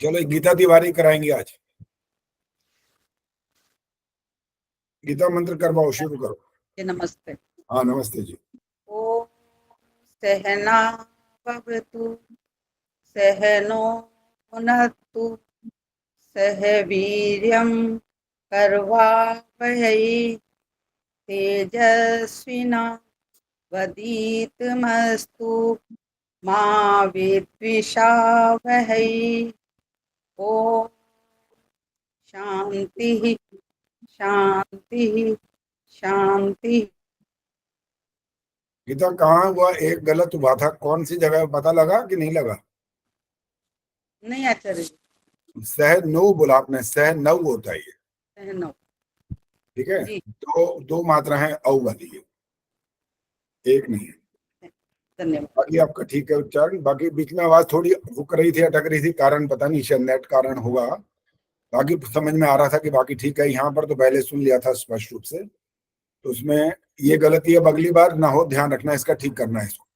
चलो गीता तिवारी कराएंगे आज। गीता मंत्र करवाओ, शुरू करो। नमस्ते। हाँ नमस्ते जी। ओम सहना भवतु सहनो भुनक्तु सह वीर्यं करवावहै तेजस्विनावधीतमस्तु मा विद्विषावहै। ओम शांति शांति शांति। गीता कहाँ हुआ एक गलत हुआ था, कौन सी जगह पता लगा कि नहीं लगा? नहीं आचार्य जी। सह नौ बोला आपने, सह नौ होता है ये, सहनो। ठीक है। जी। दो मात्रा है औ वाली है, एक नहीं है। धन्यवाद। बाकी आपका ठीक है उच्चारण। बाकी बीच में आवाज थोड़ी रुक रही थी, अटक रही थी, कारण पता नहीं, शायद नेट कारण होगा। बाकी समझ में आ रहा था कि बाकी ठीक है। यहाँ पर तो पहले सुन लिया था स्पष्ट रूप से, तो उसमें ये गलती अब अगली बार ना हो, ध्यान रखना, इसका ठीक करना है। इसको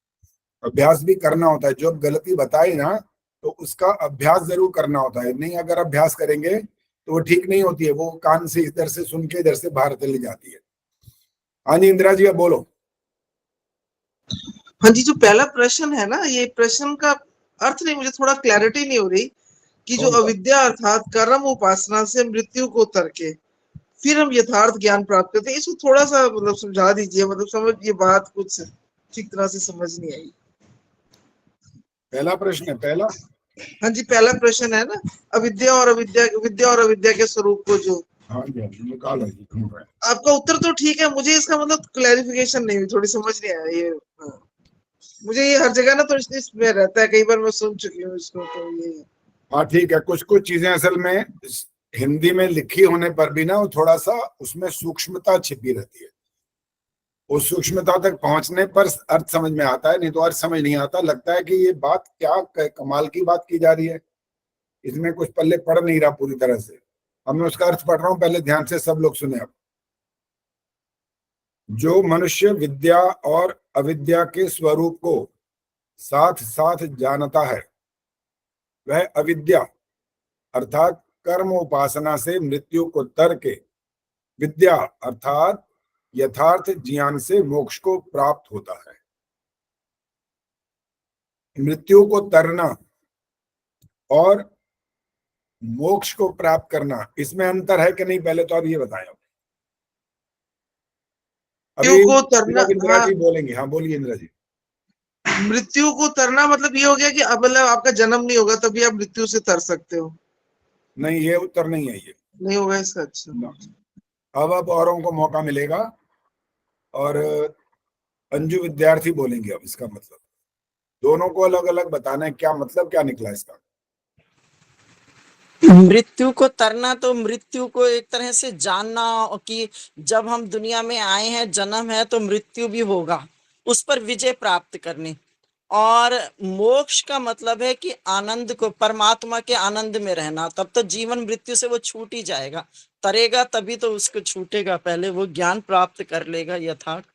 अभ्यास भी करना होता है, जो गलती बताए ना तो उसका अभ्यास जरूर करना होता है। नहीं अगर अभ्यास करेंगे तो वो ठीक नहीं होती है, वो कान से इधर से सुन के इधर से बाहर चली जाती है। हाँ जी इंदिरा जी अब बोलो। हाँ जी, जो पहला प्रश्न है ना, ये प्रश्न का अर्थ नहीं, मुझे थोड़ा क्लैरिटी नहीं हो रही कि जो अविद्या अर्थात कर्म उपासना से मृत्यु को तरके फिर हम यथार्थ ज्ञान प्राप्त करते हैं, इसको थोड़ा सा मतलब समझा दीजिए। मतलब समझ, ये बात कुछ ठीक तरह से समझ नहीं आई। पहला प्रश्न है पहला। हाँ जी, पहला प्रश्न है ना, अविद्या और अविद्या के स्वरूप को जो। हाँ जी निकालो जी। आपका उत्तर तो ठीक है, मुझे इसका मतलब क्लैरिफिकेशन नहीं हुई, थोड़ी समझ नहीं आया ये। हाँ। मुझे ये हर जगह ना तो इसमें रहता है, कई बार मैं सुन चुकी हूँ इसको, तो ये। हाँ ठीक है, कुछ कुछ चीजें असल में हिंदी में लिखी होने पर भी ना वो थोड़ा सा उसमें सूक्ष्मता छिपी रहती है। उस सूक्ष्मता तक पहुंचने पर अर्थ समझ में आता है, नहीं तो अर्थ समझ नहीं आता। लगता है कि ये बात क्या कमाल की बात की जा रही है, इसमें कुछ पल्ले पड़ नहीं रहा पूरी तरह से। अब मैं उसका अर्थ पढ़ रहा हूं, पहले ध्यान से सब लोग सुने। अब जो मनुष्य विद्या और अविद्या के स्वरूप को साथ साथ जानता है वह अविद्या अर्थात कर्म उपासना से मृत्यु को तर के विद्या अर्थात यथार्थ ज्ञान से मोक्ष को प्राप्त होता है। मृत्यु को तरना और मोक्ष को प्राप्त करना, इसमें अंतर है कि नहीं, पहले तो आप ये बताएं। अभी को तरना, इंदिरा जी बोलेंगे। हाँ बोलिए इंदिरा जी। मृत्यु को तरना मतलब ये हो गया कि अब मतलब आपका जन्म नहीं होगा तभी आप मृत्यु से तर सकते हो? नहीं ये उत्तर नहीं है, ये नहीं होगा इसका। अच्छा, अब औरों को मौका मिलेगा और अंजू विद्यार्थी बोलेंगे अब इसका मतलब। दोनों को अलग अलग बताना है क्या मतलब, क्या निकला इसका। मृत्यु को तरना तो मृत्यु को एक तरह से जानना कि जब हम दुनिया में आए हैं, जन्म है तो मृत्यु भी होगा, उस पर विजय प्राप्त करनी। और मोक्ष का मतलब है कि आनंद को, परमात्मा के आनंद में रहना। तब तो जीवन मृत्यु से वो छूट ही जाएगा, तरेगा तभी तो उसको छूटेगा। पहले वो ज्ञान प्राप्त कर लेगा यथार्थ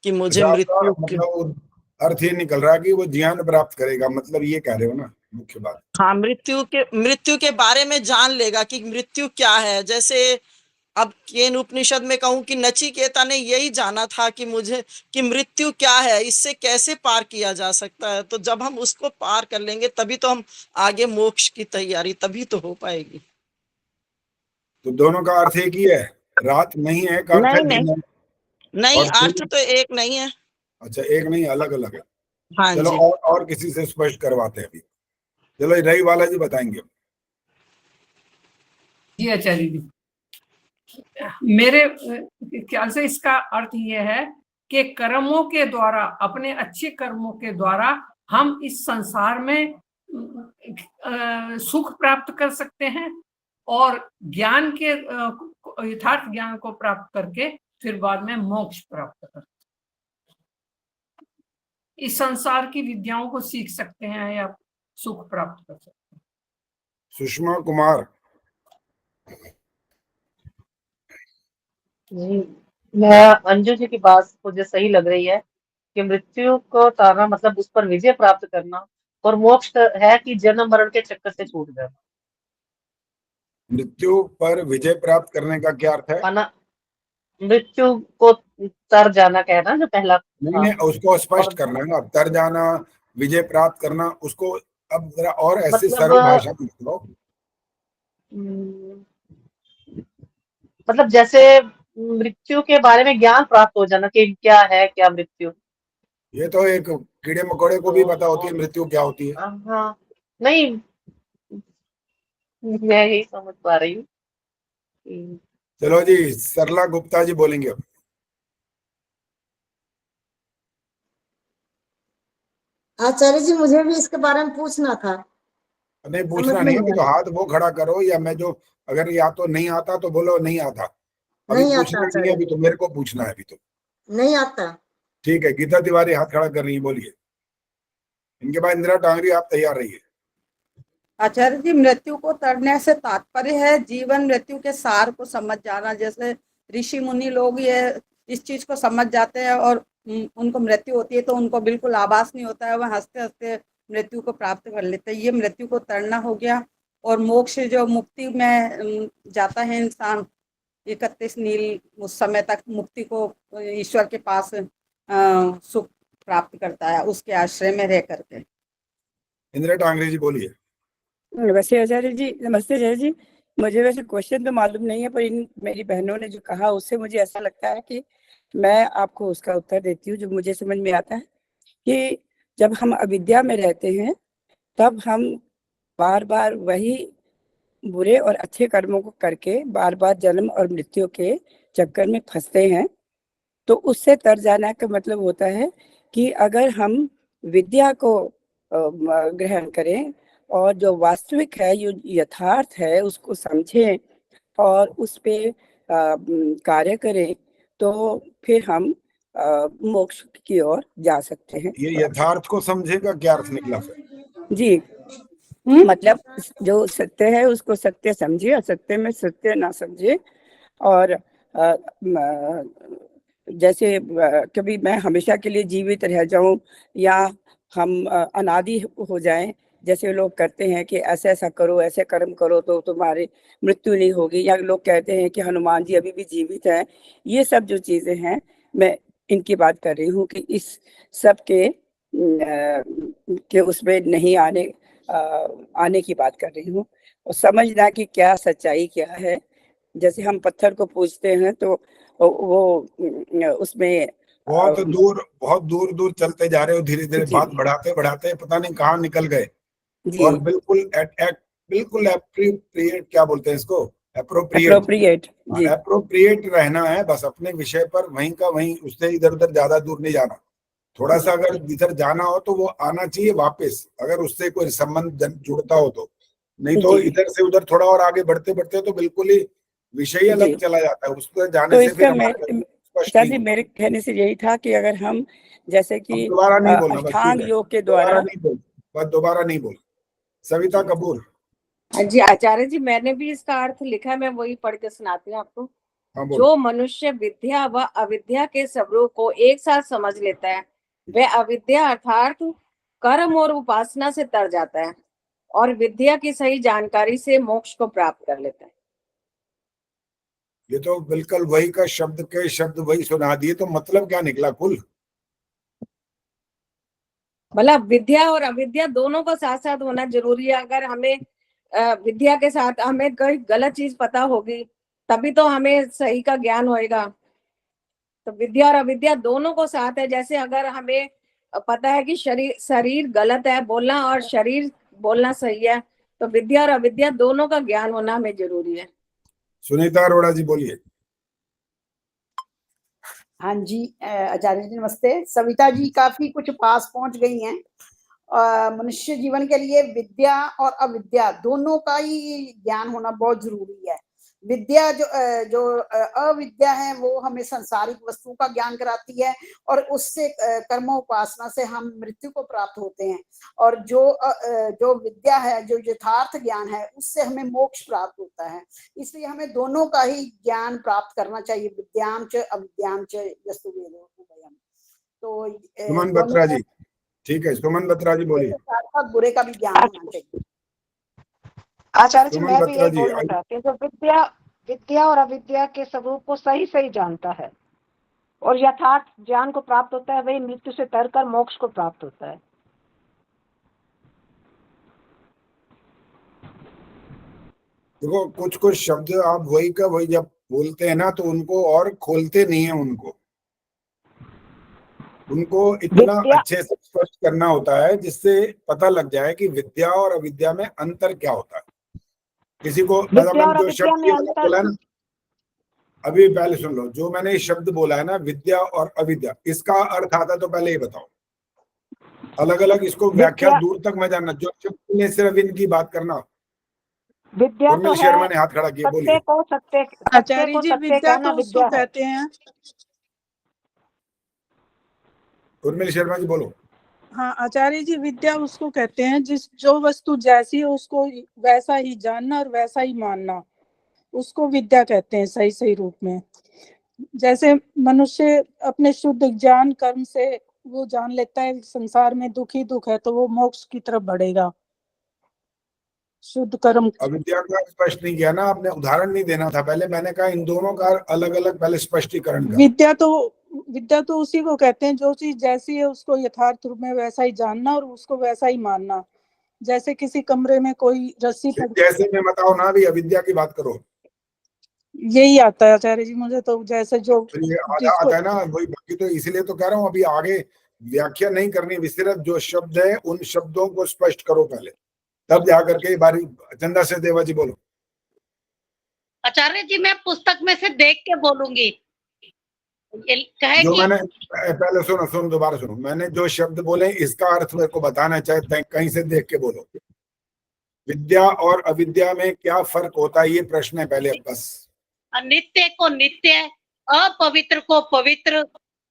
कि मुझे मृत्यु मतलब अर्थ ये निकल रहा है कि वो ज्ञान प्राप्त करेगा, मतलब ये कह रहे हो ना मुख्य बात। हाँ, मृत्यु के बारे में जान लेगा कि मृत्यु क्या है। जैसे अब केन उपनिषद में कहूं कि नचिकेता ने यही जाना था कि कि मृत्यु क्या है, इससे कैसे पार किया जा सकता है। तो जब हम उसको पार कर लेंगे तभी तो हम आगे मोक्ष की तैयारी तभी तो हो पाएगी। तो दोनों का अर्थ एक ही है, रात नहीं है का अर्थ है दिन है। नहीं, अर्थ तो एक नहीं है। अच्छा एक नहीं, अलग अलग है। हाँ चलो जी। और किसी से स्पष्ट करवाते हैं अभी। चलो रही वाला जी बताएंगे। जी आचार्य जी, मेरे ख्याल से इसका अर्थ यह है कि कर्मों के द्वारा, अपने अच्छे कर्मों के द्वारा हम इस संसार में सुख प्राप्त कर सकते हैं और ज्ञान के यथार्थ ज्ञान को प्राप्त करके फिर बाद में मोक्ष प्राप्त कर सकते हैं। इस संसार की विद्याओं को सीख सकते हैं या सुख प्राप्त कर सकते हैं। सुषमा कुमार जी, मैं अंजू जी की बात मुझे सही लग रही है कि मृत्यु को तारना मतलब उस पर विजय प्राप्त करना, और मोक्ष है कि जन्म मरण के चक्कर से छूट जाना। मृत्यु पर विजय प्राप्त करने का क्या अर्थ है? माना मृत्यु को तर जाना कहना जो पहला। नहीं हाँ, नहीं, उसको स्पष्ट और करना है ना, तर जाना, विजय प्राप्त करना, उसको अब जरा और ऐसे मतलब सरल भाषा में बताओ। मतलब जैसे मृत्यु के बारे में ज्ञान प्राप्त हो जाना कि क्या है क्या मृत्यु। ये तो एक कीड़े मकोड़े को भी पता होती है मृत्यु क्या होती है। हाँ, नहीं, मैं यही समझ पा रही हूँ कि चलो जी, सरला गुप्ता जी बोलेंगे अब। आचार्य जी मुझे भी इसके बारे में पूछना था। नहीं, समझ पूछना में नहीं है, नहीं अभी तो आया। हाथ वो खड़ा करो, या मैं जो, अगर या तो नहीं आता तो बोलो नहीं आता। अभी नहीं आता पूछना नहीं है, आचार्य अभी जी, तो मेरे को पूछना है अभी तो। नहीं आता। ठीक है, गीता तिवारी हाथ खड़ा कर रही है, बोलिए। इनके बाद इंदिरा टांगरी, आप तैयार रहिए। आचार्य जी, मृत्यु को तरने से तात्पर्य है जीवन मृत्यु के सार को समझ जाना। जैसे ऋषि मुनि लोग ये इस चीज को समझ जाते हैं और उनको मृत्यु होती है तो उनको बिल्कुल आभास नहीं होता है, वह हंसते हंसते मृत्यु को प्राप्त कर लेते हैं। ये मृत्यु को तरना हो गया। और मोक्ष जो मुक्ति में जाता है इंसान, 31 नील उस समय तक मुक्ति को ईश्वर के पास सुख प्राप्त करता है उसके आश्रय में रह करके। इंदिरा टांगरी जी बोलिए। वैसे आचार्य जी, नमस्ते आचार्य जी। मुझे वैसे क्वेश्चन तो मालूम नहीं है, पर इन मेरी बहनों ने जो कहा उससे मुझे ऐसा लगता है कि मैं आपको उसका उत्तर देती हूँ जो मुझे समझ में आता है कि जब हम अविद्या में रहते हैं तब हम बार बार वही बुरे और अच्छे कर्मों को करके बार बार जन्म और मृत्यु के चक्कर में फंसते हैं। तो उससे तर जाना का मतलब होता है कि अगर हम विद्या को ग्रहण करें और जो वास्तविक है, जो यथार्थ है, उसको समझें और उस पे कार्य करें, तो फिर हम मोक्ष की ओर जा सकते हैं। ये यथार्थ को समझेगा क्या अर्थ निकला फिर? जी, मतलब जो सत्य है उसको सत्य समझिए, असत्य में सत्य ना समझे। और जैसे कभी मैं हमेशा के लिए जीवित रह जाऊं या हम अनादि हो जाएं, जैसे लोग करते हैं कि ऐसा ऐसा करो, ऐसे कर्म करो तो तुम्हारी मृत्यु नहीं होगी, या लोग कहते हैं कि हनुमान जी अभी भी जीवित हैं। ये सब जो चीजें हैं, मैं इनकी बात कर रही हूँ कि इस सब के उसमें नहीं आने की बात कर रही हूँ। और समझना कि क्या सच्चाई क्या है। जैसे हम पत्थर को पूजते हैं तो वो उसमें बहुत दूर दूर चलते जा रहे हो, धीरे धीरे जी बात बढ़ाते बढ़ाते पता नहीं कहाँ निकल गए। जी, और बिल्कुल एप्रोप्रिएट, क्या बोलते हैं इसको, एप्रोप्रिएट। अप्रोप्रिएट जी एप्रोप्रिएट रहना है बस, अपने विषय पर वहीं का वहीं, उससे इधर उधर ज्यादा दूर नहीं जाना। थोड़ा सा अगर इधर जाना हो तो वो आना चाहिए वापस, अगर उससे कोई संबंध जुड़ता हो तो। नहीं तो जी इधर से उधर थोड़ा और आगे बढ़ते बढ़ते तो बिल्कुल ही विषय अलग जी। चला जाता है, उस पर जाने तो से फिर इसका हमारा स्पष्ट आचार्य नहीं जी, होता। मेरे कहने से यही था कि अगर हम जैसे अब कि दोबारा नहीं बोलना, बस ठीक अष्टांग है, योग के दोबारा द्वारा। नहीं बोल, बस दोबारा नहीं बोल। सविता कपूर। हाँ जी आचार्य जी, मैंने भी इसका अर्थ लिखा है, मैं वही पढ़ के सुनाती हूँ आपको। हाँ बोल। जो मनुष्य विद्या व अविद्या के स्वरूप को एक साथ समझ लेता है वह अविद्या अर्थात कर्म और उपासना से तर जाता है और विद्या की सही जानकारी से मोक्ष को प्राप्त कर लेता है। ये तो बिल्कुल वही का शब्द के शब्द वही सुना दिए, तो मतलब क्या निकला कुल? मतलब विद्या और अविद्या दोनों को साथ साथ होना जरूरी है। अगर हमें विद्या के साथ हमें कोई गलत चीज पता होगी तभी तो हमें सही का ज्ञान होएगा। तो विद्या और अविद्या दोनों को साथ है। जैसे अगर हमें पता है कि शरीर गलत है बोलना और शरीर बोलना सही है, तो विद्या और अविद्या दोनों का ज्ञान होना हमें जरूरी है। सुनीता अरोड़ा जी बोलिए। हाँ जी आचार्य जी नमस्ते। सविता जी काफी कुछ पास पहुंच गई हैं। मनुष्य जीवन के लिए विद्या और अविद्या दोनों का ही ज्ञान होना बहुत जरूरी है। विद्या जो अविद्या है वो हमें सांसारिक वस्तुओं का ज्ञान कराती है और उससे कर्मोपासना से हम मृत्यु को प्राप्त होते हैं। और जो विद्या है, जो यथार्थ ज्ञान है, उससे हमें मोक्ष प्राप्त होता है। इसलिए हमें दोनों का ही ज्ञान प्राप्त करना चाहिए, विद्याम च अविद्याम च यस्तु वेदो उभयम। तो सुमन बत्रा जी, ठीक है, सुमन बत्रा जी बोलिए। साथ साथ बुरे का भी ज्ञान होना चाहिए। आचार्य जी, सुमन मैं भी बत्रा यही जी, बोलना चाहती हूँ, जो विद्या और अविद्या के स्वरूप को सही सही जानता है और यथार्थ ज्ञान को प्राप्त होता है, वही मृत्यु से तरकर मोक्ष को प्राप्त होता है। देखो कुछ कुछ शब्द आप वही का वही जब बोलते हैं ना, तो उनको और खोलते नहीं है, उनको इतना विद्या अच्छे से स्पष्ट करना होता है जिससे पता लग जाए कि विद्या और अविद्या में अंतर क्या होता है। किसी को मतलब विद्या और मैंने जो अविद्या शब्द में ये वाला अंतर। बोला है ना, अभी पहले सुन लो, जो मैंने ये शब्द बोला है ना, विद्या और अविद्या, इसका अर्थ आता तो पहले ये बताओ। अलग अलग इसको व्याख्या विद्या दूर तक मैं जानना, जो शब्द ने सिर्फ इनकी बात करना। विद्या तो उर्मिल है शर्मा ने हाथ खड़ा किया, बोलिए। आचार्य जी, सत्य विद्या कहना तो उसको विद्या है। कहते हैं। उर्मिल शर्मा जी बोलो। हाँ आचार्य जी, विद्या उसको कहते हैं जो वस्तु जैसी है उसको वैसा ही जानना और वैसा ही मानना, उसको विद्या कहते हैं सही सही रूप में। जैसे मनुष्य अपने शुद्ध ज्ञान कर्म से वो जान लेता है संसार में दुख ही दुख है, तो वो मोक्ष की तरफ बढ़ेगा। शुद्ध कर्म। अविद्या का स्पष्ट नहीं किया ना आपने, उदाहरण नहीं देना था पहले। मैंने कहा इन दोनों का अलग अलग पहले स्पष्टीकरण का। विद्या तो उसी को कहते हैं जो चीज जैसी है उसको यथार्थ रूप में वैसा ही जानना और उसको वैसा ही मानना। जैसे किसी कमरे में कोई रस्सी जैसे में बताओ ना, अभी अविद्या की बात करो। यही आता है आचार्य जी मुझे तो, जैसे जो ये आता है ना वही, बाकी तो इसलिए तो कह रहा हूँ अभी आगे व्याख्या नहीं करनी, सिर्फ जो शब्द है उन शब्दों को स्पष्ट करो पहले, तब जाकर के बारी। चंदा से देवा जी बोलो। आचार्य जी, मैं पुस्तक में से देख के बोलूंगी। ये कहे जो कि मैंने पहले सुनो दोबारा सुनो, मैंने जो शब्द बोले इसका अर्थ मेरे को बताना, चाहे कहीं से देख के बोलो। विद्या और अविद्या में क्या फर्क होता है, ये प्रश्न है पहले बस। नित्य को नित्य, अपवित्र को पवित्र,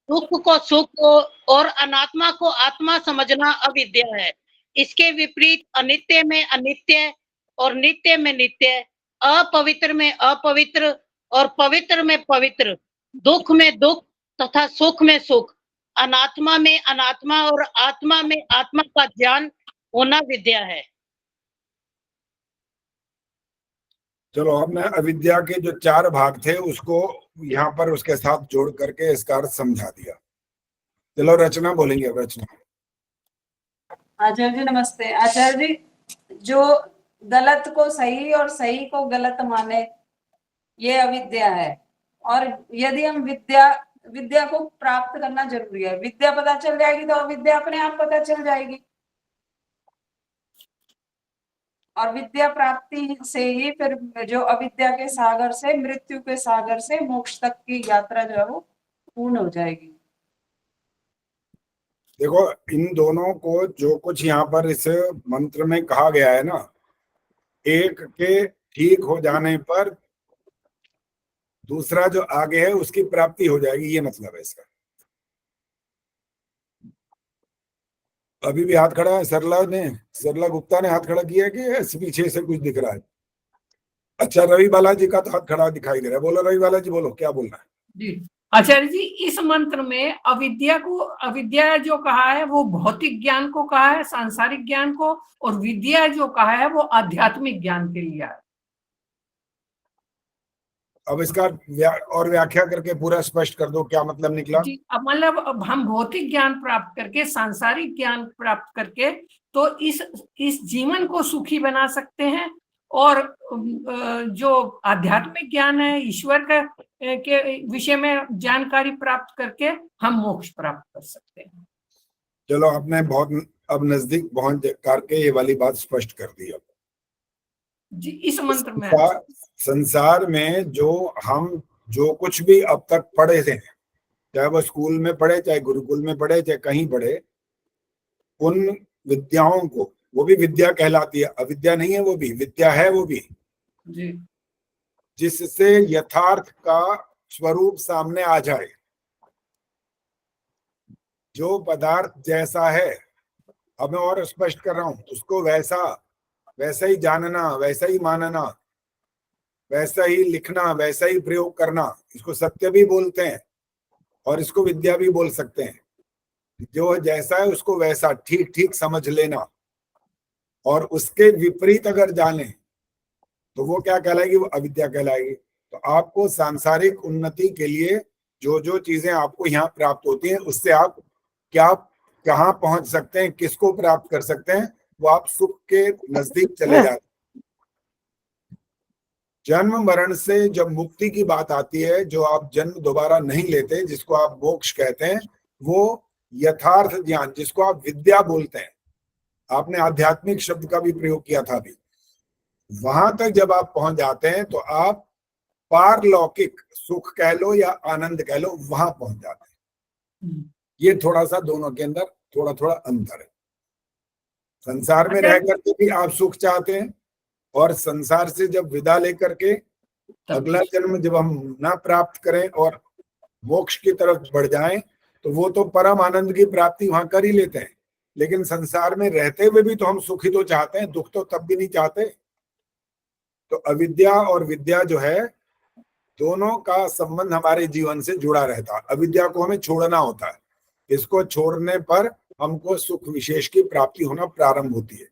दुख को सुख और अनात्मा को आत्मा समझना अविद्या है। इसके विपरीत अनित्य में अनित्य और नित्य में नित्य, अपवित्र में अपवित्र और पवित्र में पवित्र, दुख में दुख तथा सुख में सुख, अनात्मा में अनात्मा और आत्मा में आत्मा का ज्ञान होना विद्या है। चलो, हमने अविद्या के जो 4 भाग थे उसको यहाँ पर उसके साथ जोड़ करके इसका अर्थ समझा दिया। चलो रचना बोलेंगे। अब रचना। आचार्य जी नमस्ते। आचार्य जी, जो गलत को सही और सही को गलत माने, ये अविद्या है। और यदि हम विद्या को प्राप्त करना जरूरी है, विद्या पता चल जाएगी तो अविद्या अपने आप पता चल जाएगी। और विद्या प्राप्ति से ही फिर जो अविद्या के सागर से, मृत्यु के सागर से मोक्ष तक की यात्रा जो है वो पूर्ण हो जाएगी। देखो, इन दोनों को जो कुछ यहाँ पर इस मंत्र में कहा गया है ना, एक के ठीक हो जाने पर दूसरा जो आगे है उसकी प्राप्ति हो जाएगी, ये मतलब है इसका। अभी भी हाथ खड़ा है सरला गुप्ता ने हाथ खड़ा किया है कि पीछे से कुछ दिख रहा है? अच्छा, रवि बालाजी का तो हाथ खड़ा दिखाई दे रहा है। बोलो रवि बालाजी, बोलो क्या बोलना है। जी आचार्य जी, इस मंत्र में अविद्या जो कहा है वो भौतिक ज्ञान को कहा है, सांसारिक ज्ञान को, और विद्या जो कहा है वो आध्यात्मिक ज्ञान के लिए है। अब इसका और व्याख्या करके पूरा स्पष्ट कर दो, क्या मतलब निकला? जी, अब मतलब अब हम भौतिक ज्ञान प्राप्त करके, सांसारिक ज्ञान प्राप्त करके तो इस जीवन को सुखी बना सकते हैं, और जो आध्यात्मिक ज्ञान है, ईश्वर के विषय में जानकारी प्राप्त करके हम मोक्ष प्राप्त कर सकते हैं। चलो, आपने बहुत अब नजदीक पहुंच करके ये वाली बात स्पष्ट कर दी। अब जी, इस मंत्र में संसार में जो कुछ भी अब तक पढ़े थे, चाहे वो स्कूल में पढ़े, चाहे गुरुकुल में पढ़े, चाहे कहीं पढ़े, उन विद्याओं को, वो भी विद्या कहलाती है, अविद्या नहीं है, वो भी विद्या है, वो भी जी, जिससे यथार्थ का स्वरूप सामने आ जाए। जो पदार्थ जैसा है, अब मैं और स्पष्ट कर रहा हूं, उसको वैसा ही जानना, वैसा ही मानना, वैसा ही लिखना, वैसा ही प्रयोग करना, इसको सत्य भी बोलते हैं और इसको विद्या भी बोल सकते हैं। जो जैसा है उसको वैसा ठीक ठीक समझ लेना, और उसके विपरीत अगर जाने तो वो क्या कहलाएगी? वो अविद्या कहलाएगी। तो आपको सांसारिक उन्नति के लिए जो जो चीजें आपको यहाँ प्राप्त होती हैं, उससे आप क्या कहाँ पहुंच सकते हैं, किसको प्राप्त कर सकते हैं, वो आप सुख के नजदीक चले जाते हैं। जन्म मरण से जब मुक्ति की बात आती है, जो आप जन्म दोबारा नहीं लेते, जिसको आप मोक्ष कहते हैं, वो यथार्थ ज्ञान, जिसको आप विद्या बोलते हैं, आपने आध्यात्मिक शब्द का भी प्रयोग किया था अभी, वहां तक जब आप पहुंच जाते हैं तो आप पारलौकिक सुख कह लो या आनंद कह लो, वहां पहुंच जाते हैं। ये थोड़ा सा दोनों के अंदर थोड़ा थोड़ा अंतर है। संसार में रह करके भी आप सुख चाहते हैं, और संसार से जब विदा लेकर के अगला जन्म जब हम ना प्राप्त करें और मोक्ष की तरफ बढ़ जाएं, तो वो तो परम आनंद की प्राप्ति वहां कर ही लेते हैं। लेकिन संसार में रहते हुए भी तो हम सुखी तो चाहते हैं, दुख तो तब भी नहीं चाहते। तो अविद्या और विद्या जो है, दोनों का संबंध हमारे जीवन से जुड़ा रहता है। अविद्या को हमें छोड़ना होता है, इसको छोड़ने पर हमको सुख विशेष की प्राप्ति होना प्रारंभ होती है,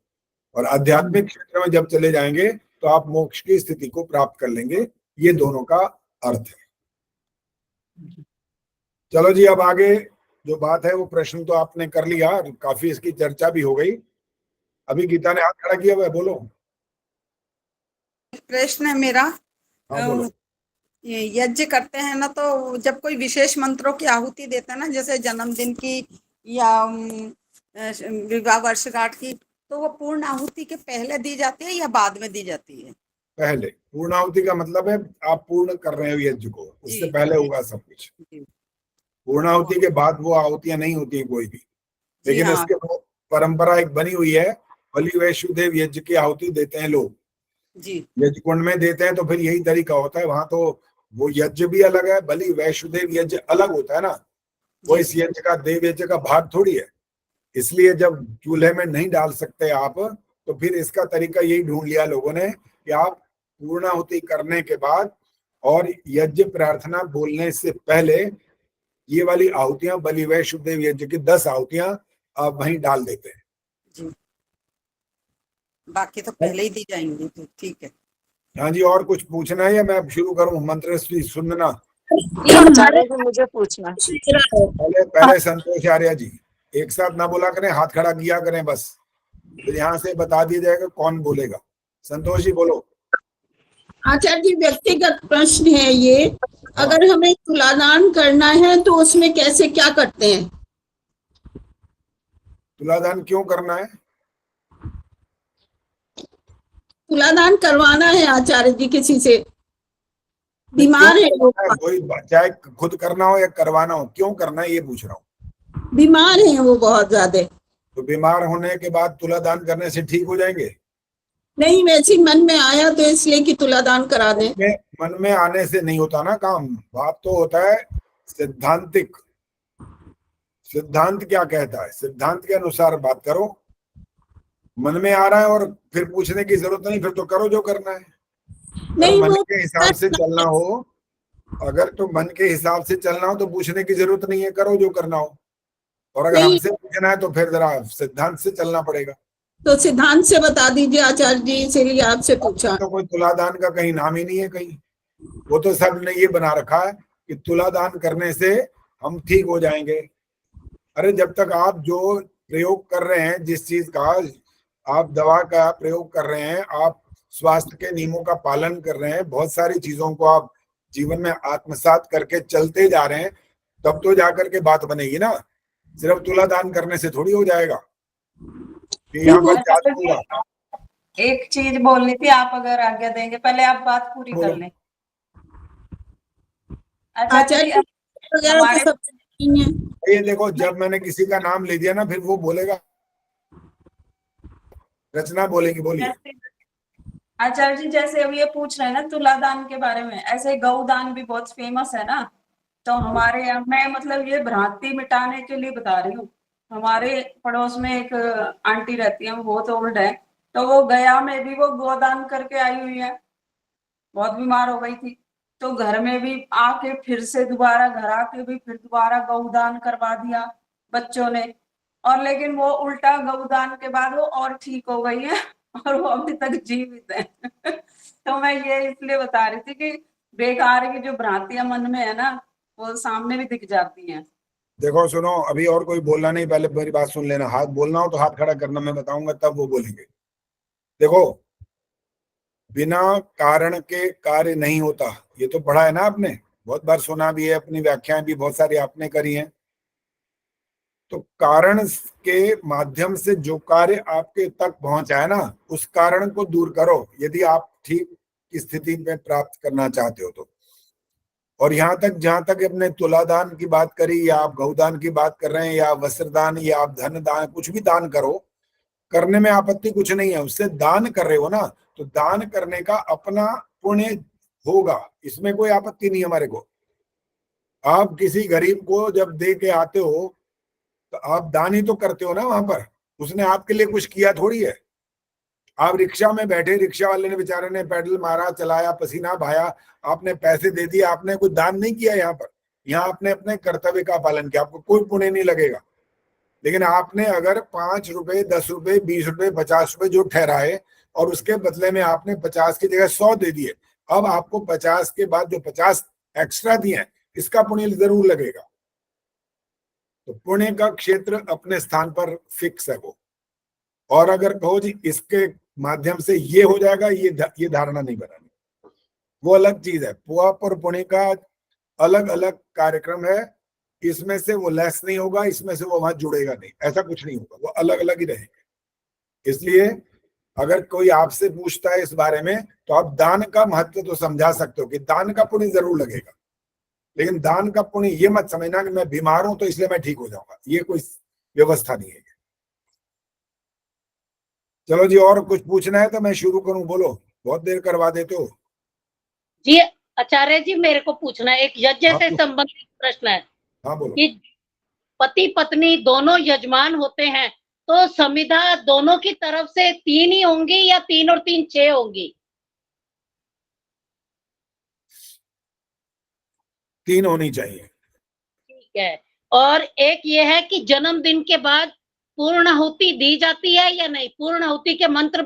और आध्यात्मिक क्षेत्र में जब चले जाएंगे तो आप मोक्ष की स्थिति को प्राप्त कर लेंगे। ये दोनों का अर्थ है। चलो जी, अब आगे जो बात है वो प्रश्न तो आपने कर लिया, काफी इसकी चर्चा भी हो गई। अभी गीता ने हाथ खड़ा किया हुआ है, बोलो। प्रश्न है मेरा। हाँ, बोलो। यज्ञ करते हैं ना, तो जब कोई विशेष मंत्रों की आहुति देते हैं ना, जैसे जन्मदिन की या विवाह वर्षगांठ की, तो वो पूर्ण आहुति के पहले दी जाती है या बाद में दी जाती है? पहले। पूर्ण आहुति का मतलब है आप पूर्ण कर रहे हो यज्ञ को, उससे पहले होगा सब कुछ। पूर्ण आहुति के बाद वो आहुतियां नहीं होती कोई भी। लेकिन हाँ। इसके बाद परंपरा एक बनी हुई है, बलि वैष्णुदेव यज्ञ की आहुति देते हैं लोग जी, यज्ञ कुंड में देते हैं। तो फिर यही तरीका होता है, वहां तो वो यज्ञ भी अलग है, बलि वैष्णुदेव यज्ञ अलग होता है ना, वो इस यज्ञ का देव यज्ञ का भाग थोड़ी है। इसलिए जब चूल्हे में नहीं डाल सकते आप, तो फिर इसका तरीका यही ढूंढ लिया लोगों ने कि आप पूर्णाहुति करने के बाद और यज्ञ प्रार्थना बोलने से पहले ये वाली आहुतियां, बलि वैष्णुदेव यज्ञ की 10 आहुतियां आप वहीं डाल देते हैं जी। बाकी तो पहले ही दी जाएंगी, तो ठीक है। हाँ जी, और कुछ पूछना है या मैं अब शुरू करूं? मंत्र सुनना आचार्य जी, मुझे पूछना पहले संतोष आर्य जी एक साथ ना बोला करें, हाथ खड़ा किया करें बस, फिर यहाँ से बता दिया जाएगा कौन बोलेगा। संतोष जी बोलो। आचार्य जी, व्यक्तिगत प्रश्न है ये। अगर हमें तुलादान करना है तो उसमें कैसे क्या करते हैं? तुलादान क्यों करना है? तुलादान करवाना है आचार्य जी किसी से, बीमार है वो, कोई चाहे खुद करना हो या करवाना हो, क्यों करना है ये पूछ रहा हूँ। बीमार है वो बहुत ज्यादा। तो बीमार होने के बाद तुलादान करने से ठीक हो जाएंगे? नहीं, वैसे ही मन में आया तो इसलिए कि तुलादान करा दें। मन में आने से नहीं होता ना काम, बात तो होता है सिद्धांतिक। सिद्धांत क्या कहता है, सिद्धांत के अनुसार बात करो। मन में आ रहा है और फिर पूछने की जरूरत नहीं, फिर तो करो जो करना है। नहीं, मन के हिसाब से चलना हो, अगर तो मन के हिसाब से चलना हो तो पूछने की जरूरत नहीं है, करो जो करना हो। और अगर हमसे पूछना है तो फिर जरा सिद्धांत से चलना पड़ेगा। तो सिद्धांत से बता दीजिए आचार्य जी, इसीलिए आपसे पूछा। तो कोई तुलादान का कहीं नाम ही नहीं है कहीं। वो तो सब ने ये बना रखा है कि तुलादान करने से हम ठीक हो जाएंगे। अरे जब तक आप जो प्रयोग कर रहे हैं, जिस चीज का आप दवा का प्रयोग कर रहे हैं, आप स्वास्थ्य के नियमों का पालन कर रहे हैं, बहुत सारी चीजों को आप जीवन में आत्मसात करके चलते जा रहे हैं, तब तो जाकर के बात बनेगी ना। सिर्फ तुलादान करने से थोड़ी हो जाएगा। यहाँ पर एक चीज बोलनी थी, आप अगर आज्ञा देंगे, पहले आप बात पूरी कर लें। आचार्य ये देखो, जब मैंने किसी का नाम ले दिया ना, फिर वो बोलेगा, रचना बोलेगी। बोलिए आचार्य जी, जैसे अब ये पूछ रहे हैं ना तुलादान के बारे में, ऐसे गौदान भी बहुत फेमस है ना, तो हमारे यहाँ मैं मतलब ये भ्रांति मिटाने के लिए बता रही हूँ। हमारे पड़ोस में एक आंटी रहती है, वो बहुत ओल्ड है, तो वो गया में भी वो गोदान करके आई हुई है, बहुत बीमार हो गई थी, तो घर में भी आके फिर से दोबारा घर आके भी फिर दोबारा गौदान करवा दिया बच्चों ने, और लेकिन वो उल्टा गौदान के बाद वो और ठीक हो गई है और वो अभी तक जीवित है। तो मैं ये इसलिए बता रही थी कि बेकार की जो भ्रांतियां मन में है ना, वो सामने भी दिख जाती हैं। देखो सुनो, अभी और कोई बोलना नहीं, पहले मेरी बात सुन लेना। हाथ बोलना हो तो हाथ खड़ा करना, मैं बताऊंगा तब वो बोलेंगे। देखो, बिना कारण के कार्य नहीं होता, ये तो पढ़ा है ना आपने, बहुत बार सुना भी है, अपनी व्याख्याएं भी बहुत सारी आपने करी हैं। तो कारण के माध्यम से जो कार्य आपके तक पहुंचा है ना, उस कारण को दूर करो यदि आप ठीक स्थिति में प्राप्त करना चाहते हो तो। और यहाँ तक, जहां तक अपने तुलादान की बात करी, या आप गौदान की बात कर रहे हैं, या वस्त्रदान, या आप धन दान, कुछ भी दान करो, करने में आपत्ति कुछ नहीं है। उससे दान कर रहे हो ना, तो दान करने का अपना पुण्य होगा, इसमें कोई आपत्ति नहीं हमारे को। आप किसी गरीब को जब दे के आते हो तो आप दान ही तो करते हो ना वहां पर, उसने आपके लिए कुछ किया थोड़ी है। आप रिक्शा में बैठे, रिक्शा वाले ने बेचारे ने पैडल मारा, चलाया, पसीना बहाया, आपने पैसे दे दिए, आपने कोई दान नहीं किया यहाँ पर। यहाँ आपने अपने कर्तव्य का पालन किया, आपको कोई पुण्य नहीं लगेगा। लेकिन आपने अगर 5 रुपए, 10 रुपए, 20 रुपए, 50 रुपए जो ठहराए, और उसके बदले में आपने 50 की जगह 100 दे दिए, अब आपको 50 के बाद जो 50 एक्स्ट्रा दिए हैं, इसका पुण्य जरूर लगेगा। तो पुण्य का क्षेत्र अपने स्थान पर फिक्स है वो। और अगर कहो जी इसके माध्यम से ये हो जाएगा, ये धारणा नहीं बनानी, वो अलग चीज है। पाप और पुण्य का अलग अलग कार्यक्रम है, इसमें से वो लेस नहीं होगा, इसमें से वो वहां जुड़ेगा नहीं, ऐसा कुछ नहीं होगा, वो अलग अलग ही रहेंगे। इसलिए अगर कोई आपसे पूछता है इस बारे में, तो आप दान का महत्व तो समझा सकते हो कि दान का पुण्य जरूर लगेगा, लेकिन दान का पुण्य ये मत समझना कि मैं बीमार हूं तो इसलिए मैं ठीक हो जाऊंगा, ये कोई व्यवस्था नहीं है। चलो जी, और कुछ पूछना है तो मैं शुरू करूं, बोलो, बहुत देर करवा देते हो। जी आचार्य जी, मेरे को पूछना है, एक यज्ञ से संबंधित प्रश्न है। हाँ बोलो। कि पति पत्नी दोनों यजमान होते हैं, तो संविधा दोनों की तरफ से 3 ही होंगी या 3 और 3 6 होंगी? 3 होनी चाहिए। ठीक है। और एक ये है कि जन्मदिन के बाद पूर्णाहुति दी जाती है या नहीं? पूर्णाहुति के मंत्र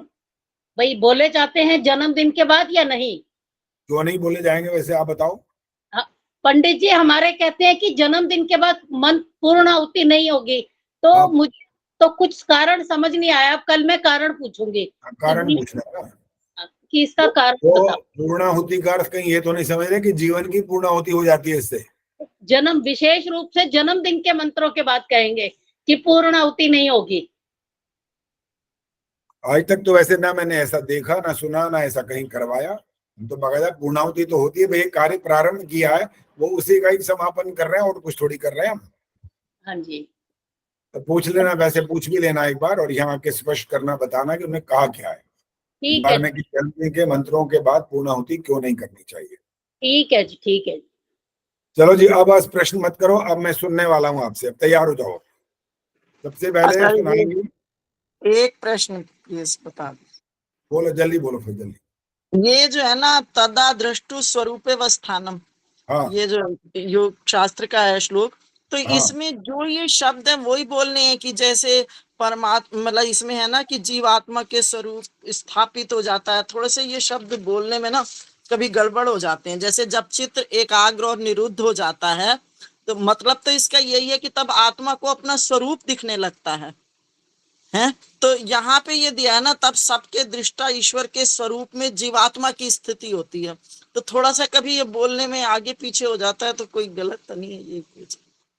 भाई बोले जाते हैं जन्मदिन के बाद या नहीं? क्यों नहीं बोले जाएंगे, वैसे आप बताओ। पंडित जी हमारे कहते हैं कि जन्मदिन के बाद मंत्र पूर्णाहुति नहीं होगी, तो मुझे तो कुछ कारण समझ नहीं आया। अब कल मैं कारण पूछूंगी। कारण पूछना है ना कि इसका कारण तो पूर्णाहुति का अर्थ कहीं ये तो नहीं समझ रहे कि जीवन की पूर्णाहुति हो जाती है इससे? जन्म, विशेष रूप से जन्मदिन के मंत्रों के बाद कहेंगे कि पूर्णाहुति नहीं होगी। आज तक तो वैसे ना मैंने ऐसा देखा, ना सुना, ना ऐसा कहीं करवाया। हम तो बकायदा पूर्णाहुति तो होती है, भाई कार्य प्रारंभ किया है, वो उसी का ही समापन कर रहे हैं, और कुछ थोड़ी कर रहे हैं हम। हाँ जी। तो पूछ लेना, वैसे पूछ भी लेना एक बार, और यहाँ आके स्पष्ट करना, बताना कि उन्हें कहा क्या है। ठीक है कि जन्मदिन के मंत्रों के बाद पूर्णाहुति क्यों नहीं करनी चाहिए। ठीक है जी, ठीक है। चलो जी, अब आज प्रश्न मत करो, अब मैं सुनने वाला हूँ आपसे, अब तैयार हो जाओ। सबसे पहले सुनाएंगे एक प्रश्न प्लीज बता दो। बोलो, जल्दी बोलो, फिर जल्दी। ये जो है ना, तदा दृष्टु स्वरूपे वस्थानम, ये जो योग शास्त्र का है श्लोक, तो इसमें जो ये शब्द है वही बोलने हैं कि जैसे परमात्मा, मतलब इसमें है ना कि जीवात्मा के स्वरूप स्थापित हो जाता है। थोड़े से ये शब्द बोलने में ना कभी गड़बड़ हो जाते हैं। जैसे जब चित्र एकाग्र और निरुद्ध हो जाता है, तो मतलब तो इसका यही है कि तब आत्मा को अपना स्वरूप दिखने लगता है। तो यहाँ पे ये दिया है ना, तब सबके दृष्टा ईश्वर के स्वरूप में जीवात्मा की स्थिति होती है। तो थोड़ा सा कभी ये बोलने में आगे पीछे हो जाता है, तो कोई गलत तो नहीं है ये कुछ?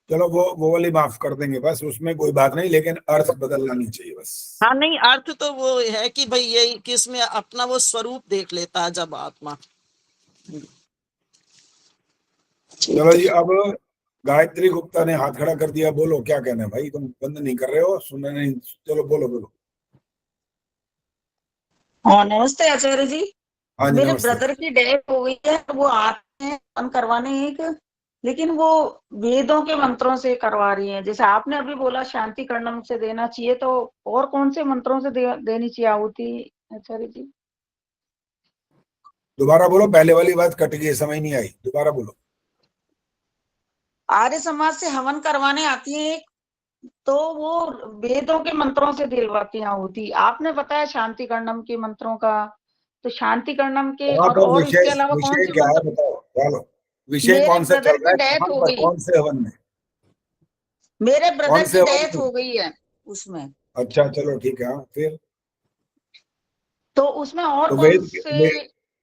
चलो वो वाली माफ कर देंगे, बस उसमें कोई बात नहीं, लेकिन अर्थ बदलना नहीं चाहिए बस। हाँ नहीं, अर्थ तो वो है कि भाई यही कि इसमें अपना वो स्वरूप देख लेता है जब आत्मा। चलो जी, अब गायत्री गुप्ता ने हाथ खड़ा कर दिया, बोलो क्या कहना है भाई, तुम बंद नहीं कर रहे हो, सुनने नहीं, चलो बोलो बोलो। नमस्ते आचार्य जी। मेरे ब्रदर की डेथ हो गई है, वो आते हैं करवाने एक, लेकिन वो वेदों के मंत्रों से करवा रही हैं। जैसे आपने अभी बोला शांति कर्णम से देना चाहिए, तो और कौन से मंत्रों से देनी चाहिए आहुति आचार्य जी? दोबारा बोलो, पहले वाली बात कट गई, समझ नहीं आई, दोबारा बोलो। आर्य समाज से हवन करवाने आती है, तो वो वेदों के मंत्रों से दिलवाती हैं आहुति। आपने बताया शांति कर्णम के मंत्रों का, तो शांति कर्णम के वहाँ पर और इसके विषय अलावा कौन विषय सी क्या है मंत्र? बताओ, चलो विषय मेरे कौन सा ब्रदर चल रहा की है, डेथ कहाँ हो पर, गई, कौन से हवन में, मेरे कौन ब्रदर से की हवन डेथ में? हो गई है उसमें, अच्छा चलो ठीक है, हाँ, फिर तो उसमें और तो कौन से?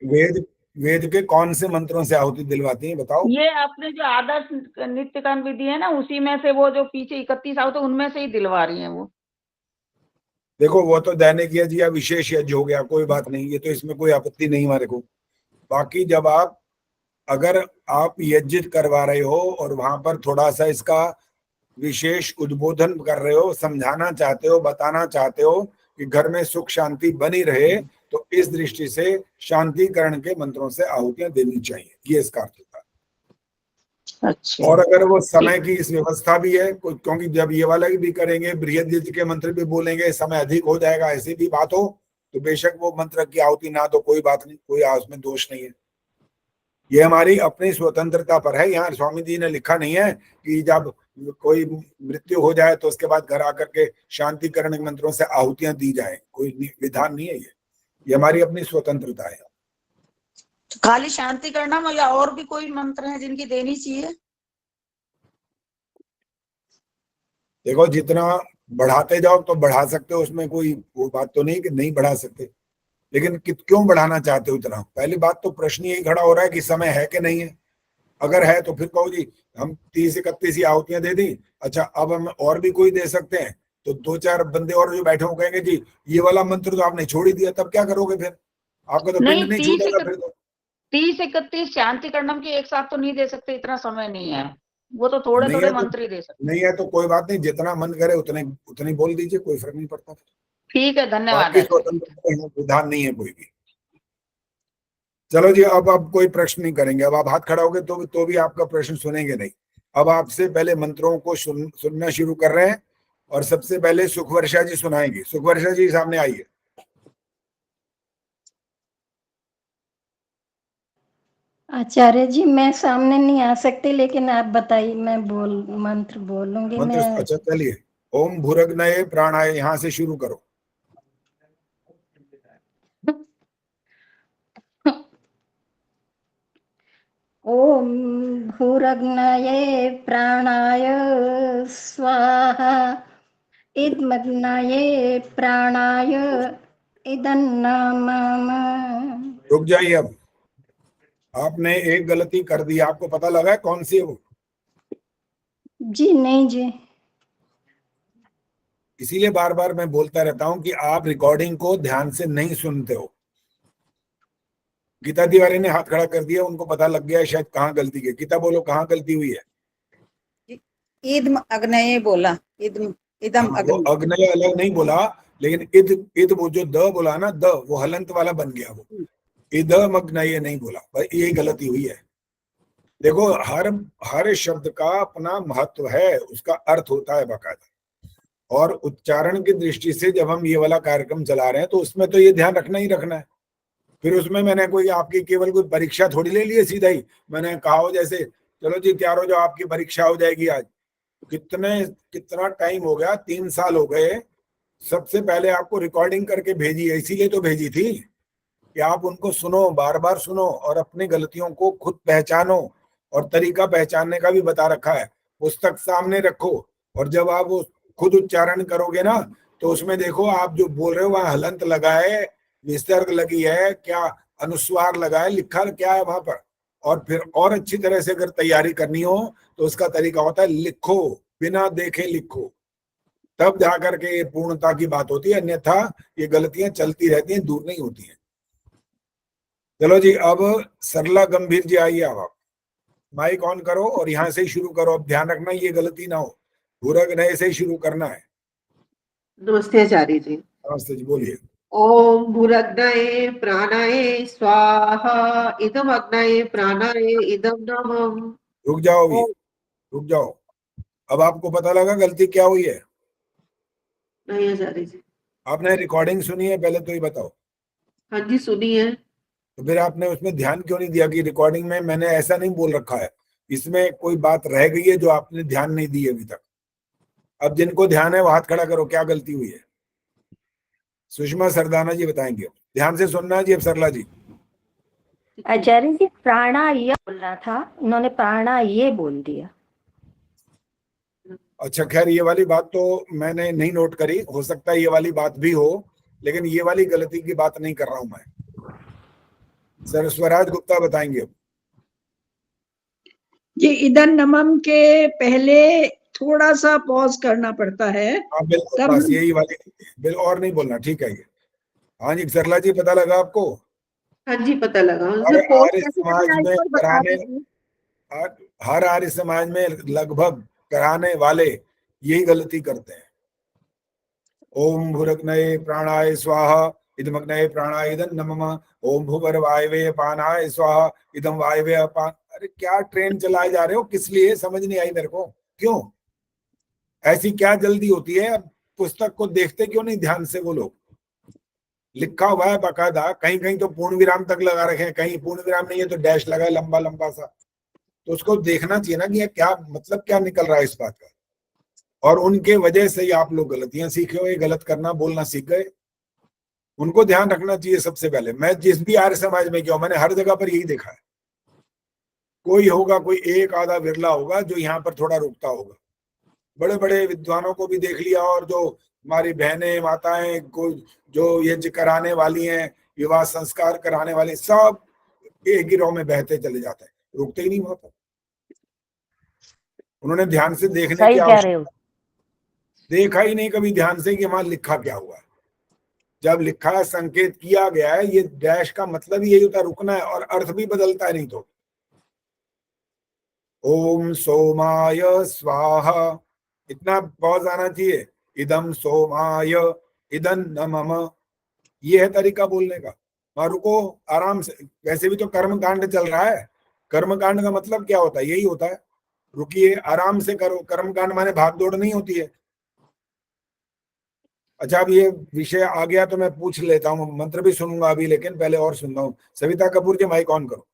वेद वेद के कौन से मंत्रों से आहुति दिलवाती हैं बताओ? ये अपने जो आदर्श नित्य कर्म विधि है ना, उसी में से वो जो पीछे 31 आहुति उनमें से ही दिलवा रही है वो। देखो वो तो दैनिक यज्ञ या विशेष यज्ञ हो गया, कोई बात नहीं, ये तो इसमें कोई आपत्ति नहीं हमारे को। बाकी जब आप अगर आप यज्ञ करवा रहे हो और वहां पर थोड़ा सा इसका विशेष उद्बोधन कर रहे हो, समझाना चाहते हो, बताना चाहते हो कि घर में सुख शांति बनी रहे, तो इस दृष्टि से शांतिकरण के मंत्रों से आहुतियां देनी चाहिए, ये इसका अर्थ होता है। अच्छा। और अगर वो समय की इस व्यवस्था भी है, क्योंकि जब ये वाला भी करेंगे, बृहद यज्ञ के मंत्र भी बोलेंगे, समय अधिक हो जाएगा, ऐसी भी बात हो, तो बेशक वो मंत्र की आहुति ना दो, कोई बात नहीं, कोई उसमें दोष नहीं है। ये हमारी अपनी स्वतंत्रता पर है। यहाँ स्वामी जी ने लिखा नहीं है कि जब कोई मृत्यु हो जाए तो उसके बाद घर आकर के शांतिकरण मंत्रों से आहुतियां दी जाए, कोई विधान नहीं है ये हमारी अपनी स्वतंत्रता है। खाली शांति करना या और भी कोई मंत्र है जिनकी देनी चाहिए? देखो जितना बढ़ाते जाओ तो बढ़ा सकते हो, उसमें कोई वो बात तो नहीं कि नहीं बढ़ा सकते, लेकिन क्यों बढ़ाना चाहते हो इतना? पहली बात तो प्रश्न यही खड़ा हो रहा है कि समय है कि नहीं है। अगर है तो फिर कहो जी हम 30-31 ही आहुतियां दे दी, अच्छा अब हम और भी कोई दे सकते हैं, तो 2-4 बंदे और जो बैठे हो कहेंगे जी ये वाला मंत्र तो आपने छोड़ ही दिया, तब क्या करोगे फिर? आपका तो पिंड नहीं छूटेगा फिर। तो 30-31 शांति कर्णम के एक साथ तो नहीं दे सकते, इतना समय नहीं है, वो तो थोड़े थोड़े मंत्र ही दे सकते। नहीं है तो कोई बात नहीं, जितना मन करे उतने बोल दीजिए, कोई फर्क नहीं पड़ता। ठीक है, धन्यवाद। बाकी स्वतंत्र विधान नहीं है कोई भी। चलो जी, अब कोई प्रश्न नहीं करेंगे, अब आप हाथ खड़ा होगे तो भी आपका प्रश्न सुनेंगे नहीं। अब आपसे पहले मंत्रों को सुनना शुरू कर रहे हैं, और सबसे पहले सुखवर्षा जी सुनाएंगी। सुखवर्षा जी सामने आइए। आचार्य जी मैं सामने नहीं आ सकती, लेकिन आप बताइए, मैं मंत्र बोलूंगी। मैं अच्छा चलिए, ओम भूरग्नये प्राणाय, यहाँ से शुरू करो। ओम भूरग्नये प्राणाय स्वाहा, इदमग्नये प्राणाय इदन्नमम। रुक जाइए, अब आपने एक गलती कर दी, आपको पता लगा है कौन सी है वो? जी नहीं जी। इसीलिए बार बार मैं बोलता रहता हूं कि आप रिकॉर्डिंग को ध्यान से नहीं सुनते हो। गीता तिवारी ने हाथ खड़ा कर दिया, उनको पता लग गया शायद कहाँ गलती की। गीता बोलो कहाँ गलती हुई है? इदम अग्नये बोला, इदम अग्नय अलग नहीं बोला, लेकिन इद वो जो द बोला ना, द वो हलंत वाला बन गया, वो इदम अग्नये नहीं बोला, यही गलती हुई है। देखो हर शब्द का अपना महत्व है, उसका अर्थ होता है बाकायदा, और उच्चारण की दृष्टि से जब हम ये वाला कार्यक्रम चला रहे हैं तो उसमें तो ये ध्यान रखना ही रखना है। फिर उसमें मैंने कोई आपकी केवल कोई परीक्षा थोड़ी ले ली है सीधा ही। मैंने कहा हो जैसे चलो जी तैयार हो जाओ, आपकी परीक्षा हो जाएगी आज। कितना टाइम हो गया, 3 साल हो गए। सबसे पहले आपको रिकॉर्डिंग करके भेजी है, इसीलिए तो भेजी थी कि आप उनको सुनो, बार बार सुनो, और अपनी गलतियों को खुद पहचानो, और तरीका पहचानने का भी बता रखा है। पुस्तक सामने रखो, और जब आप वो खुद उच्चारण करोगे ना, तो उसमें देखो आप जो बोल रहे हो वहां हलंत लगा है, विसर्ग लगी है, क्या अनुस्वार लगा है, लिखा क्या है वहां पर। और फिर और अच्छी तरह से अगर तैयारी करनी हो तो उसका तरीका होता है लिखो, बिना देखे लिखो, तब जाकर के ये पूर्णता की बात होती है। अन्यथा ये गलतियां चलती रहती हैं, दूर नहीं होती हैं। चलो जी, अब सरला गंभीर जी आइए, अब आप माइक ऑन करो और यहाँ से ही शुरू करो। अब ध्यान रखना ये गलती ना हो, भूरग्नये से ही शुरू करना है। नमस्ते आचार्य जी। नमस्ते जी, बोलिए। ओम भूरग्नये प्राणाय स्वाहा, इदम अग्नये प्राणाय इदम नमः। रुक जाओ भी, रुक जाओ। अब आपको पता लगा गलती क्या हुई है? नहीं आचार्य जी। आपने रिकॉर्डिंग सुनी है पहले तो ये बताओ। हाँ जी सुनी है। तो फिर आपने उसमें ध्यान क्यों नहीं दिया कि रिकॉर्डिंग में मैंने ऐसा नहीं बोल रखा है, इसमें कोई बात रह गई है जो आपने ध्यान नहीं दी अभी तक। अब जिनको ध्यान है वो हाथ खड़ा करो, क्या गलती हुई है? सुषमा सरदाना जी बताएंगे। ध्यान से सुनना है जी। अब सरला जी। आचार्य जी प्राणायाम बोलना था, उन्होंने प्राणायाम बोल दिया। अच्छा खैर ये वाली बात तो मैंने नहीं नोट करी, हो सकता है ये वाली बात भी हो, लेकिन ये वाली गलती की बात नहीं कर रहा हूं मैं। सर स्वराज गुप्ता बताएंगे। अब ये इधर नमम के पहले थोड़ा सा पॉज करना पड़ता है। हाँ बिल्कुल, तब बस यही वाली बिल और नहीं बोलना, ठीक है ये। हाँ जी सरला जी पता लगा आपको? हाँ जी पता लगा। हर उसमें पोस्ट आर्य कैसे समाज करना है में इसको बता कराने, दीजिए। हर आर्य समाज में लगभग कराने वाले यही गलती करते हैं। ओम भूरग्नये प्राणाय स्वाहा इदमग्नये प्राणाय इदं नमः। ओम भूवर्वायवे पानाय स्वाहा इदं वायवे अपान। अरे क्या ट्रेन चलाए जा रहे हो, किस लिए समझ नहीं आई मेरे को। क्यों ऐसी क्या जल्दी होती है? पुस्तक को देखते क्यों नहीं ध्यान से वो लोग? लिखा हुआ है बाकायदा, कहीं कहीं तो पूर्ण विराम तक लगा रखे हैं, कहीं पूर्ण विराम नहीं है तो डैश लगा है लंबा लंबा सा। तो उसको देखना चाहिए ना कि ये क्या मतलब क्या निकल रहा है इस बात का। और उनके वजह से ही आप लोग गलतियां सीखे हो, ये गलत करना बोलना सीख गए। उनको ध्यान रखना चाहिए सबसे पहले। मैं जिस भी आर्य समाज में गया हूं मैंने हर जगह पर यही देखा है। कोई होगा, कोई एक आधा विरला होगा जो यहाँ पर थोड़ा रुकता होगा। बड़े बड़े विद्वानों को भी देख लिया, और जो हमारी बहनें माताएं को जो यज्ञ कराने वाली हैं, विवाह संस्कार कराने वाले, सब एक गिरोह में बहते चले जाते हैं, रुकते ही नहीं वहां पर। उन्होंने ध्यान से देखने की सही कह रहे हो। देखा ही नहीं कभी ध्यान से कि वहां लिखा क्या हुआ है। जब लिखा है, संकेत किया गया है, ये डैश का मतलब यही होता है रुकना है, और अर्थ भी बदलता है नहीं तो। ओम सोमाय स्वाहा, इतना पॉज आना चाहिए। इदम सोमाय इदं नमः, ये है तरीका बोलने का। वहां रुको आराम से। वैसे भी तो कर्म कांड चल रहा है, कर्म कांड का मतलब क्या होता है? यही होता है, रुकिए आराम से करो। कर्म कांड माने भाग दौड़ नहीं होती है। अच्छा अब ये विषय आ गया तो मैं पूछ लेता हूँ, मंत्र भी सुनूंगा अभी, लेकिन पहले और सुनता हूँ। सविता कपूर जी माइक ऑन करो।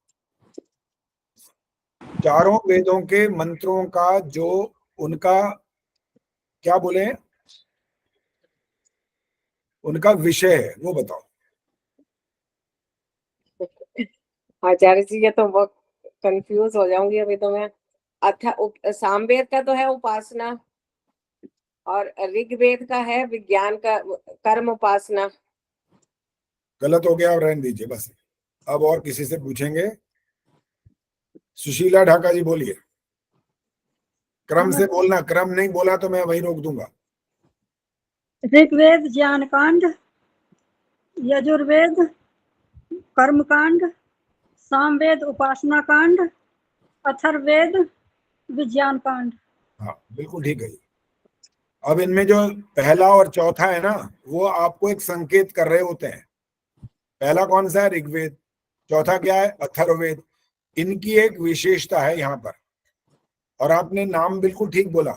चारों वेदों के मंत्रों का जो उनका क्या बोले, उनका विषय है वो बताओ। आचार्य जी ये तो बहुत कंफ्यूज हो जाऊंगी अभी तो मैं। सामवेद का तो है उपासना, और ऋग्वेद का है विज्ञान का कर्म उपासना। गलत हो गया और रहने दीजिए बस। अब और किसी से पूछेंगे। सुशीला ढाका जी बोलिए। क्रम से बोलना, क्रम नहीं बोला तो मैं वही रोक दूंगा। ऋग्वेद ज्ञान कांड, यजुर्वेद कर्म कांड, सामवेद उपासना कांड, अथर्ववेद विज्ञान कांड। हाँ बिल्कुल ठीक है। अब इनमें जो पहला और चौथा है ना, वो आपको एक संकेत कर रहे होते हैं। पहला कौन सा है? ऋग्वेद। चौथा क्या है? अथर्ववेद। इनकी एक विशेषता है यहाँ पर, और आपने नाम बिल्कुल ठीक बोला।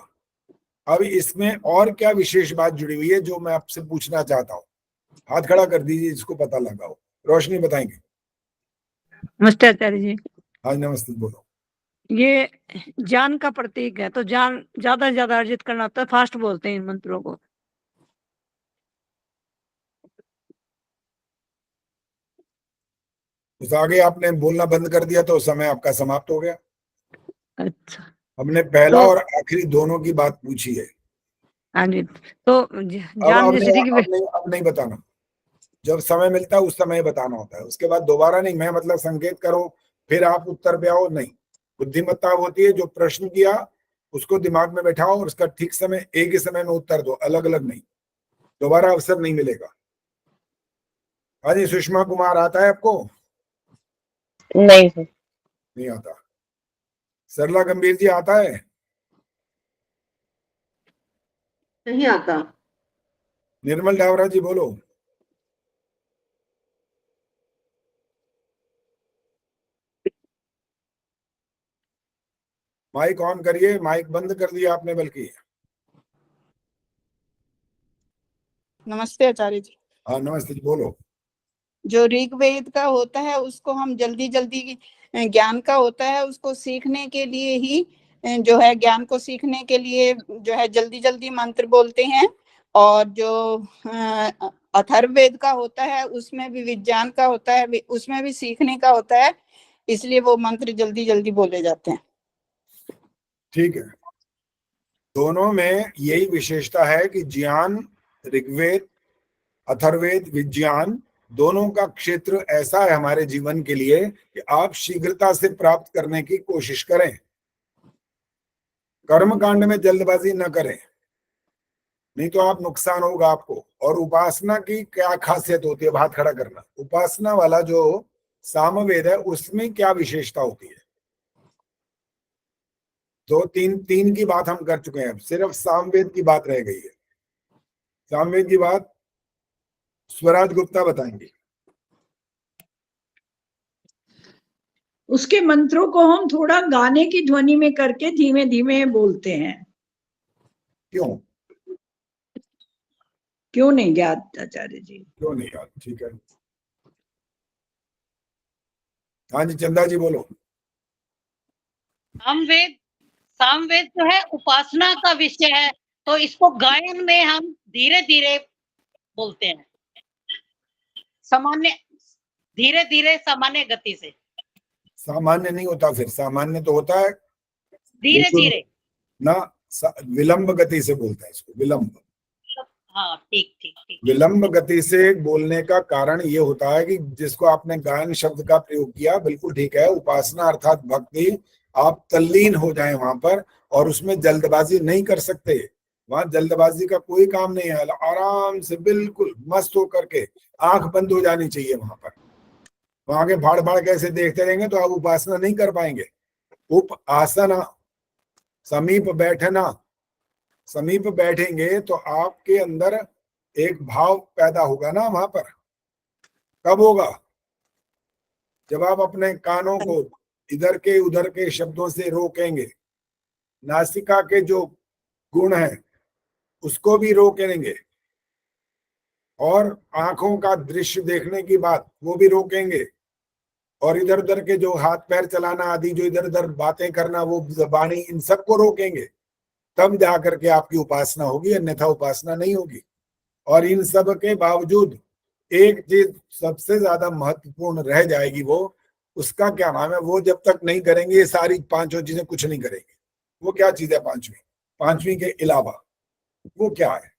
अब इसमें और क्या विशेष बात जुड़ी हुई है जो मैं आपसे पूछना चाहता हूँ? हाथ खड़ा कर दीजिए जिसको पता लगा हो। रोशनी बताएंगे। नमस्ते आचार्य जी। हाँ नमस्ते, बोलो। ये ज्ञान का प्रतीक है, तो ज्ञान ज्यादा से ज्यादा अर्जित करना होता है, फास्ट बोलते हैं इन मंत्रों को। उस आगे आपने बोलना बंद कर दिया तो समय आपका समाप्त हो गया। अच्छा हमने पहला तो और आखिरी दोनों की बात पूछी है। हाँ जी, तो अब ज्ञान जैसे अब नहीं बताना। जब समय मिलता है उस समय बताना होता है, उसके बाद दोबारा नहीं। मैं मतलब संकेत करो फिर आप उत्तर पे आओ, नहीं। बुद्धिमत्ता होती है जो प्रश्न किया उसको दिमाग में बैठाओ और उसका ठीक समय एक ही समय में उत्तर दो, अलग अलग नहीं। दोबारा अवसर नहीं मिलेगा। हाँ जी सुषमा कुमार आता है आपको? नहीं सर। नहीं आता। सरला गंभीर जी आता है? नहीं आता। निर्मल डावरा जी बोलो। माइक ऑन करिए, माइक बंद कर दिया आपने बल्कि। नमस्ते आचार्य जी। हाँ नमस्ते जी, बोलो। जो ऋग्वेद का होता है उसको हम जल्दी जल्दी ज्ञान का होता है, उसको सीखने के लिए ही जो है, ज्ञान को सीखने के लिए जो है जल्दी जल्दी मंत्र बोलते हैं। और जो अथर्ववेद का होता है, उसमें भी विज्ञान का होता है, उसमें भी सीखने का होता है, इसलिए वो मंत्र जल्दी जल्दी बोले जाते हैं। ठीक है, दोनों में यही विशेषता है कि ज्ञान, ऋग्वेद, अथर्ववेद, विज्ञान दोनों का क्षेत्र ऐसा है हमारे जीवन के लिए कि आप शीघ्रता से प्राप्त करने की कोशिश करें। कर्म कांड में जल्दबाजी न करें, नहीं तो आप नुकसान होगा आपको। और उपासना की क्या खासियत होती है, हाथ खड़ा करना, उपासना वाला जो सामवेद है उसमें क्या विशेषता होती है? तो तीन की बात हम कर चुके हैं, अब सिर्फ सामवेद की बात रह गई है। सामवेद की बात स्वराज गुप्ता बताएंगे। उसके मंत्रों को हम थोड़ा गाने की ध्वनि में करके धीमे धीमे बोलते हैं। क्यों नहीं याद आचार्य जी? क्यों नहीं याद? ठीक है, हाँ जी चंदा जी बोलो। सामवेद जो है उपासना का विषय है, तो इसको गायन में हम धीरे धीरे बोलते हैं, धीरे धीरे सामान्य गति से। सामान्य नहीं होता, फिर सामान्य तो होता है धीरे धीरे ना, विलंब गति से बोलते हैं इसको, विलंब। हाँ ठीक ठीक ठीक। विलंब गति से बोलने का कारण ये होता है कि जिसको आपने गायन शब्द का प्रयोग किया, बिल्कुल ठीक है, उपासना अर्थात भक्ति, आप तल्लीन हो जाएं वहां पर, और उसमें जल्दबाजी नहीं कर सकते। वहां जल्दबाजी का कोई काम नहीं है, आराम से बिल्कुल मस्त होकर के आंख बंद हो जानी चाहिए वहां पर। वहां के भाड़ भाड़ कैसे देखते रहेंगे तो आप उपासना नहीं कर पाएंगे। उप आसना, समीप बैठना, समीप बैठेंगे तो आपके अंदर एक भाव पैदा होगा ना वहां पर। कब होगा? जब आप अपने कानों को इधर के उधर के शब्दों से रोकेंगे, नासिका के जो गुण है उसको भी रोकेंगे, और आंखों का दृश्य देखने की बात वो भी रोकेंगे, और इधर उधर के जो हाथ पैर चलाना आदि, जो इधर उधर बातें करना, वो जबानी, इन सबको रोकेंगे, तब जाकर के आपकी उपासना होगी, अन्यथा उपासना नहीं होगी। और इन सब के बावजूद एक चीज सबसे ज्यादा महत्वपूर्ण रह जाएगी, वो उसका क्या नाम है, वो जब तक नहीं करेंगे ये सारी पांचों चीजें कुछ नहीं करेंगे। वो क्या चीज है पांचवी के अलावा? वो क्या है?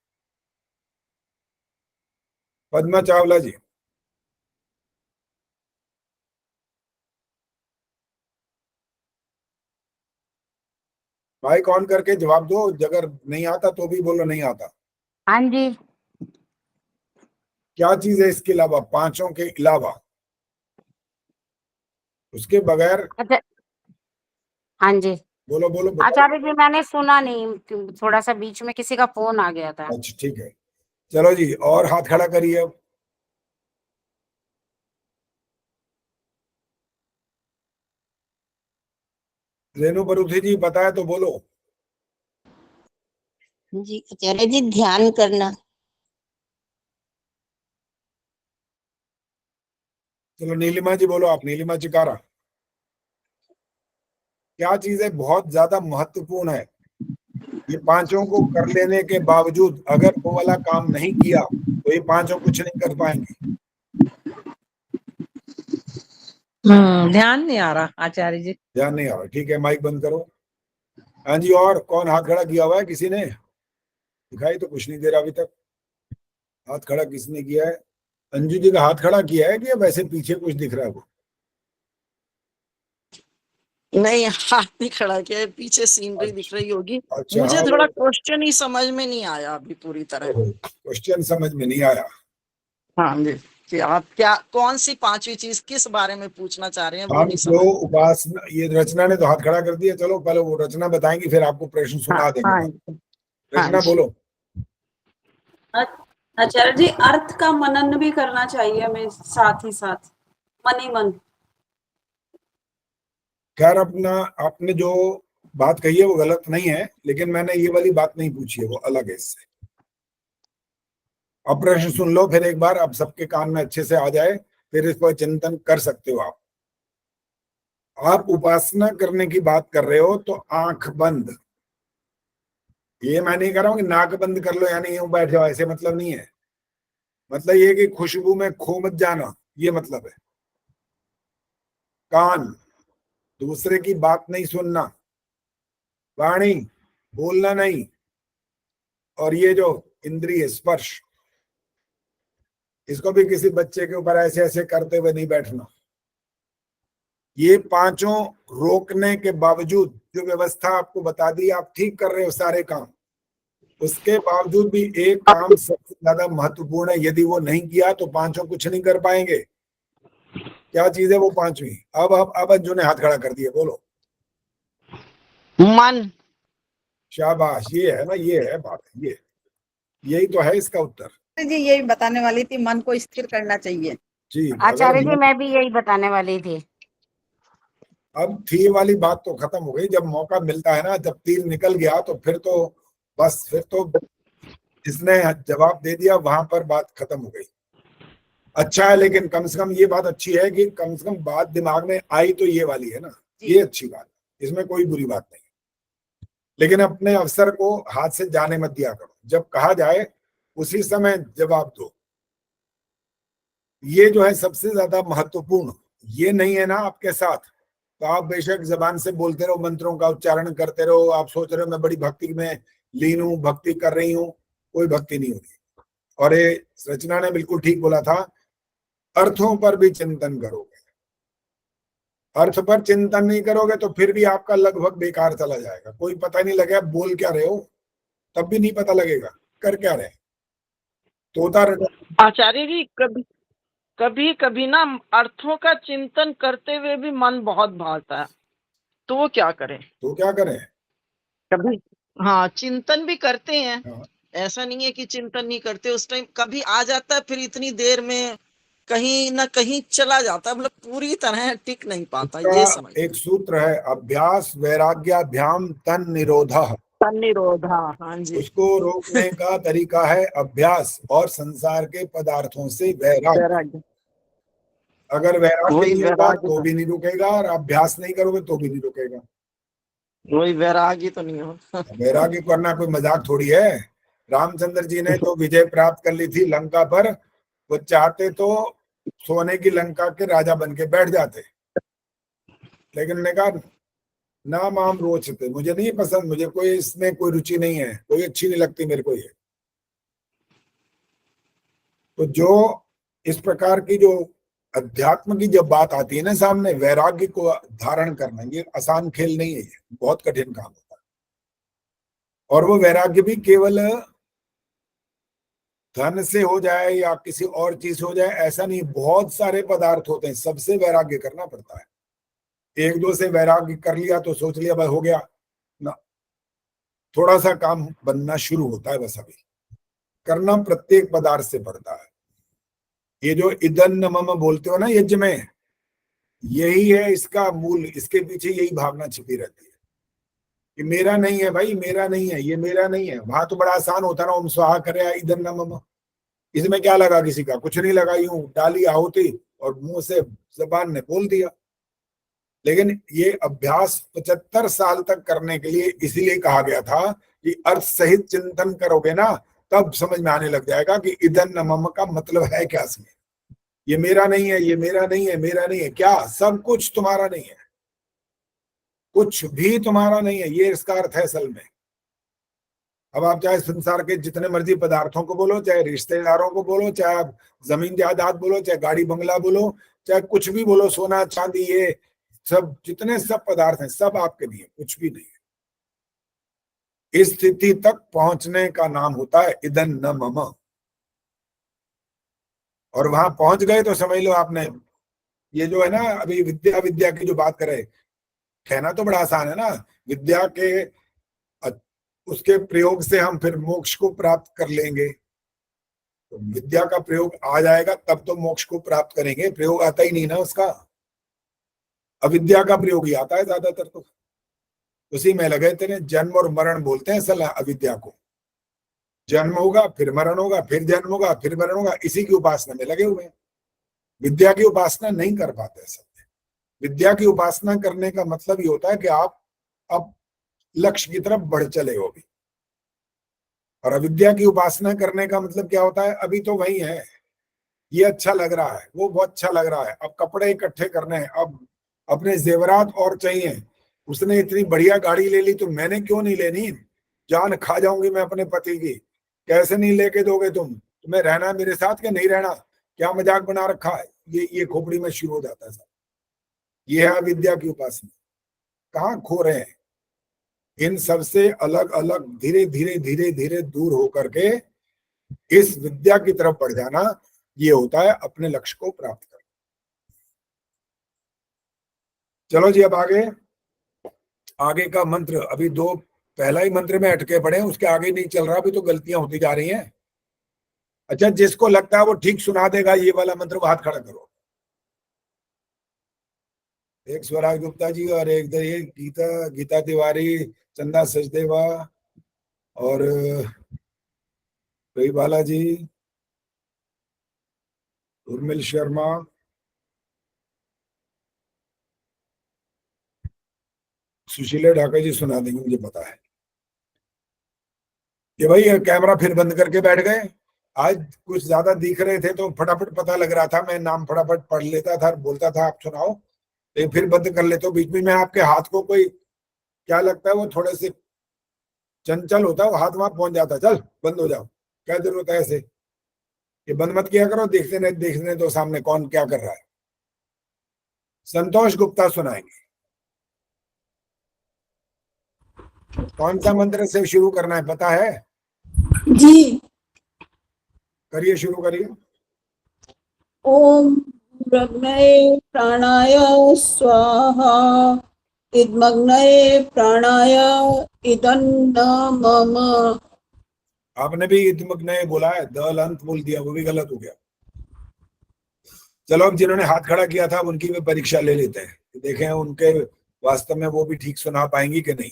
पद्मा चावला जी। माइक ऑन करके जवाब दो, अगर नहीं आता तो भी बोलो नहीं आता। हाँ जी। क्या चीज है इसके अलावा, पांचों के अलावा, उसके बगैर? अच्छा, हाँ जी बोलो बोलो, बोलो। आचार्य जी मैंने सुना नहीं, थोड़ा सा बीच में किसी का फोन आ गया था। अच्छा ठीक है, चलो जी, और हाथ खड़ा करिए अब। रेणु परुथी जी बताए तो बोलो। जी आचार्य जी, ध्यान करना। चलो नीलिमा जी बोलो आप, नीलिमा चिकारा। क्या चीज है बहुत ज्यादा महत्वपूर्ण है, ये पांचों को कर लेने के बावजूद अगर वो वाला काम नहीं किया तो ये पांचों कुछ नहीं कर पाएंगे। ध्यान नहीं आ रहा आचार्य जी, ध्यान नहीं आ रहा, ठीक है, माइक बंद करो। हाँ जी, और कौन हाथ खड़ा किया हुआ है? किसी ने दिखाई तो कुछ नहीं दे रहा अभी तक। हाथ खड़ा किसने किया है? अंजू जी का हाथ खड़ा किया है कि वैसे पीछे कुछ दिख रहा है? वो नहीं, हाथ नहीं खड़ा किया है, पीछे सीनरी दिख रही होगी। अच्छा, मुझे हाँ, थोड़ा क्वेश्चन ही समझ में नहीं आया अभी पूरी तरह। क्वेश्चन समझ में नहीं आया। हाँ जी, कि आप क्या, कौन सी पांचवी चीज किस बारे में पूछना चाह रहे हैं वो हम नहीं जो समझ। उपासना, ये रचना ने तो हाथ खड़ा कर दिया, चलो पहले वो रचना बताएंगी फिर आपको प्रश्न सुना देंगे। हाँ रचना बोलो। आचार्य जी, अर्थ का मनन भी करना चाहिए हमें साथ ही साथ, मन ही मन। खैर, अपना आपने जो बात कही है वो गलत नहीं है, लेकिन मैंने ये वाली बात नहीं पूछी है, वो अलग है इससे। अब प्रश्न सुन लो फिर एक बार, अब सबके कान में अच्छे से आ जाए, फिर इस पर चिंतन कर सकते हो आप। आप उपासना करने की बात कर रहे हो तो आंख बंद, ये मैं नहीं कर रहा हूं कि नाक बंद कर लो यानी यूं बैठ जाओ, ऐसे मतलब नहीं है। मतलब ये कि खुशबू में खो मत जाना, ये मतलब है। कान, दूसरे की बात नहीं सुनना। वाणी, बोलना नहीं। और ये जो इंद्रिय स्पर्श, इसको भी किसी बच्चे के ऊपर ऐसे ऐसे करते हुए नहीं बैठना। ये पांचों रोकने के बावजूद जो व्यवस्था आपको बता दी, आप ठीक कर रहे हो सारे काम, उसके बावजूद भी एक काम सबसे ज्यादा महत्वपूर्ण है। यदि वो नहीं किया तो पांचों कुछ नहीं कर पाएंगे। क्या चीज है वो पांचवी? अब अंजू ने हाथ खड़ा कर दिया, बोलो। मन। शाबाश, ये है ना, ये है बात, ये यही तो है इसका उत्तर। जी यही बताने वाली थी, मन को स्थिर करना चाहिए। जी आचार्य जी मैं भी यही बताने वाली थी। अब थी वाली बात तो खत्म हो गई। जब मौका मिलता है ना, जब तीर निकल गया तो फिर तो बस, फिर तो इसने जवाब दे दिया, वहां पर बात खत्म हो गई। अच्छा है, लेकिन कम से कम ये बात अच्छी है कि कम से कम बात दिमाग में आई तो ये वाली है ना, ये अच्छी बात, इसमें कोई बुरी बात नहीं। लेकिन अपने अवसर को हाथ से जाने मत दिया करो। जब कहा जाए उसी समय जवाब दो। ये जो है सबसे ज्यादा महत्वपूर्ण। ये नहीं है ना आपके साथ, तो आप बेशक जबान से बोलते रहो, मंत्रों का उच्चारण करते रहो, आप सोच रहे हो मैं बड़ी भक्ति में लीन हूं, भक्ति कर रही हूं, कोई भक्ति नहीं होगी। और ये रचना ने बिल्कुल ठीक बोला था, अर्थों पर भी चिंतन करोगे। अर्थ पर चिंतन नहीं करोगे तो फिर भी आपका लगभग बेकार चला जाएगा। कोई पता नहीं लगेगा बोल क्या रहे हो, तब भी नहीं पता लगेगा कर क्या रहे। तोता आचार्य जी कभी कभी ना अर्थों का चिंतन करते हुए भी मन बहुत भागता है, तो वो क्या करें? कभी हाँ चिंतन भी करते हैं, ऐसा नहीं है कि चिंतन नहीं करते। उस टाइम कभी आ जाता है, फिर इतनी देर में कहीं ना कहीं चला जाता है, मतलब पूरी तरह टिक नहीं पाता। ये समझ एक सूत्र है, अभ्यास वैराग्याभ्याम तन निरोधः। तन निरोधा, हाँ जी। उसको रोकने का तरीका है अभ्यास और संसार के पदार्थों से वैराग्य। अगर वैराग्य नहीं होगा तो भी नहीं रुकेगा, और अभ्यास नहीं करोगे तो भी नहीं रुकेगा। वही वैराग्य तो नहीं हो। वैराग्य करना कोई मजाक थोड़ी है। रामचंद्र जी ने तो विजय प्राप्त कर ली थी लंका पर, वो चाहते तो सोने की लंका के राजा बन के बैठ जाते, लेकिन उन्होंने कहा ना माम रोचते, मुझे नहीं पसंद, मुझे कोई इसमें कोई रुचि नहीं है, कोई अच्छी नहीं लगती मेरे को ये। तो जो इस प्रकार की जो अध्यात्म की जब बात आती है ना सामने, वैराग्य को धारण करना ये आसान खेल नहीं है, ये बहुत कठिन काम होता है। और वो वैराग्य भी केवल धन से हो जाए या किसी और चीज से हो जाए ऐसा नहीं, बहुत सारे पदार्थ होते हैं, सबसे वैराग्य करना पड़ता है। एक दो से वैराग्य कर लिया तो सोच लिया भाई हो गया ना, थोड़ा सा काम बनना शुरू होता है। बस अभी करना प्रत्येक पदार्थ से पड़ता है। ये जो इदन्न मम बोलते हो ना यज्ञ में, यही है इसका मूल, इसके पीछे यही भावना छिपी रहती है कि मेरा नहीं है भाई, मेरा नहीं है, ये मेरा नहीं है। वहां तो बड़ा आसान होता ना, ओम स्वाहा करे इदन्न मम, इसमें क्या लगा, किसी का कुछ नहीं लगा, यूं डाली आहुति और मुंह से जबान ने बोल दिया। लेकिन ये अभ्यास 75 साल तक करने के लिए इसीलिए कहा गया था कि अर्थ सहित चिंतन करोगे ना, तब समझ में आने लग जाएगा कि इदन्न मम का मतलब है क्या। इसमें ये मेरा नहीं है, ये मेरा नहीं है, मेरा नहीं है, क्या सब कुछ तुम्हारा नहीं है, कुछ भी तुम्हारा नहीं है, ये इसका अर्थ है असल में। अब आप चाहे संसार के जितने मर्जी पदार्थों को बोलो, चाहे रिश्तेदारों को बोलो, चाहे आप जमीन जायदाद बोलो, चाहे गाड़ी बंगला बोलो, चाहे कुछ भी बोलो, सोना चांदी, ये सब जितने सब पदार्थ हैं सब आपके लिए, कुछ भी नहीं है। इस स्थिति तक पहुंचने का नाम होता है इदन्न मम। और वहां पहुंच गए तो समझ लो आपने, ये जो है ना अभी विद्या विद्या की जो बात करें, कहना तो बड़ा आसान है ना, विद्या के उसके प्रयोग से हम फिर मोक्ष को प्राप्त कर लेंगे। तो विद्या का प्रयोग आ जाएगा तब तो मोक्ष को प्राप्त करेंगे, प्रयोग आता ही नहीं ना उसका। अविद्या का प्रयोग ही आता है ज्यादातर, तो उसी में लगे तेरे। जन्म और मरण बोलते हैं असल अविद्या को। जन्म होगा फिर मरण होगा, फिर जन्म होगा फिर मरण होगा, इसी की उपासना में लगे हुए हैं। विद्या की उपासना नहीं कर पाते सब। विद्या की उपासना करने का मतलब ये होता है कि आप अब लक्ष्य की तरफ बढ़ चले हो भी। और अविद्या की उपासना करने का मतलब क्या होता है, अभी तो वही है, ये अच्छा लग रहा है, वो बहुत अच्छा लग रहा है, अब कपड़े इकट्ठे करने हैं, अब अपने जेवरात और चाहिए। उसने इतनी बढ़िया गाड़ी ले ली तो मैंने क्यों नहीं लेनी? जान खा जाऊंगी मैं अपने पति की। कैसे नहीं लेके दोगे तुम? तुम्हें रहना है मेरे साथ कि नहीं रहना? क्या मजाक बना रखा है? ये खोपड़ी में शुरू हो जाता है सब। ये है अविद्या की उपासना। कहाँ खो रहे हैं? इन सबसे अलग अलग धीरे धीरे धीरे धीरे दूर होकर के इस विद्या की तरफ बढ़ जाना, ये होता है अपने लक्ष्य को प्राप्त करना। चलो जी, अब आगे का मंत्र, अभी दो पहला ही मंत्र में अटके पड़े हैं, उसके आगे नहीं चल रहा, अभी तो गलतियां होती जा रही हैं। अच्छा, जिसको लगता है वो ठीक सुना देगा ये वाला मंत्र, वो हाथ खड़ा करो। एक स्वराज गुप्ता जी और एक ये गीता तिवारी, चंदा सचदेवा और बालाजी, उर्मिल शर्मा, सुशीला ढाका जी सुना देंगे, मुझे पता है। कि भाई कैमरा फिर बंद करके बैठ गए। आज कुछ ज्यादा दिख रहे थे तो फटाफट पता लग रहा था, मैं नाम फटाफट पढ़ लेता था, बोलता था आप सुनाओ, लेकिन फिर बंद कर लेते हो बीच में। मैं आपके हाथ को कोई क्या लगता है वो थोड़े से चंचल होता है, वो हाथ वहां पहुंच जाता है, चल बंद हो जाओ, क्या जरूरत है ऐसे? ये बंद मत किया करो, देखने दो सामने कौन क्या कर रहा है। संतोष गुप्ता सुनाएंगे। कौन सा मंत्र से शुरू करना है पता है? जी। करिए, शुरू करिए। ओम भूरग्नये प्राणाय स्वाहा इदमग्नये प्राणाय इदन्न मम। आपने भी इदमग्नये बोला है, दल अंत बोल दिया, वो भी गलत हो गया। चलो, अब जिन्होंने हाथ खड़ा किया था उनकी भी परीक्षा ले लेते हैं, देखें उनके वास्तव में वो भी ठीक सुना पाएंगी कि नहीं।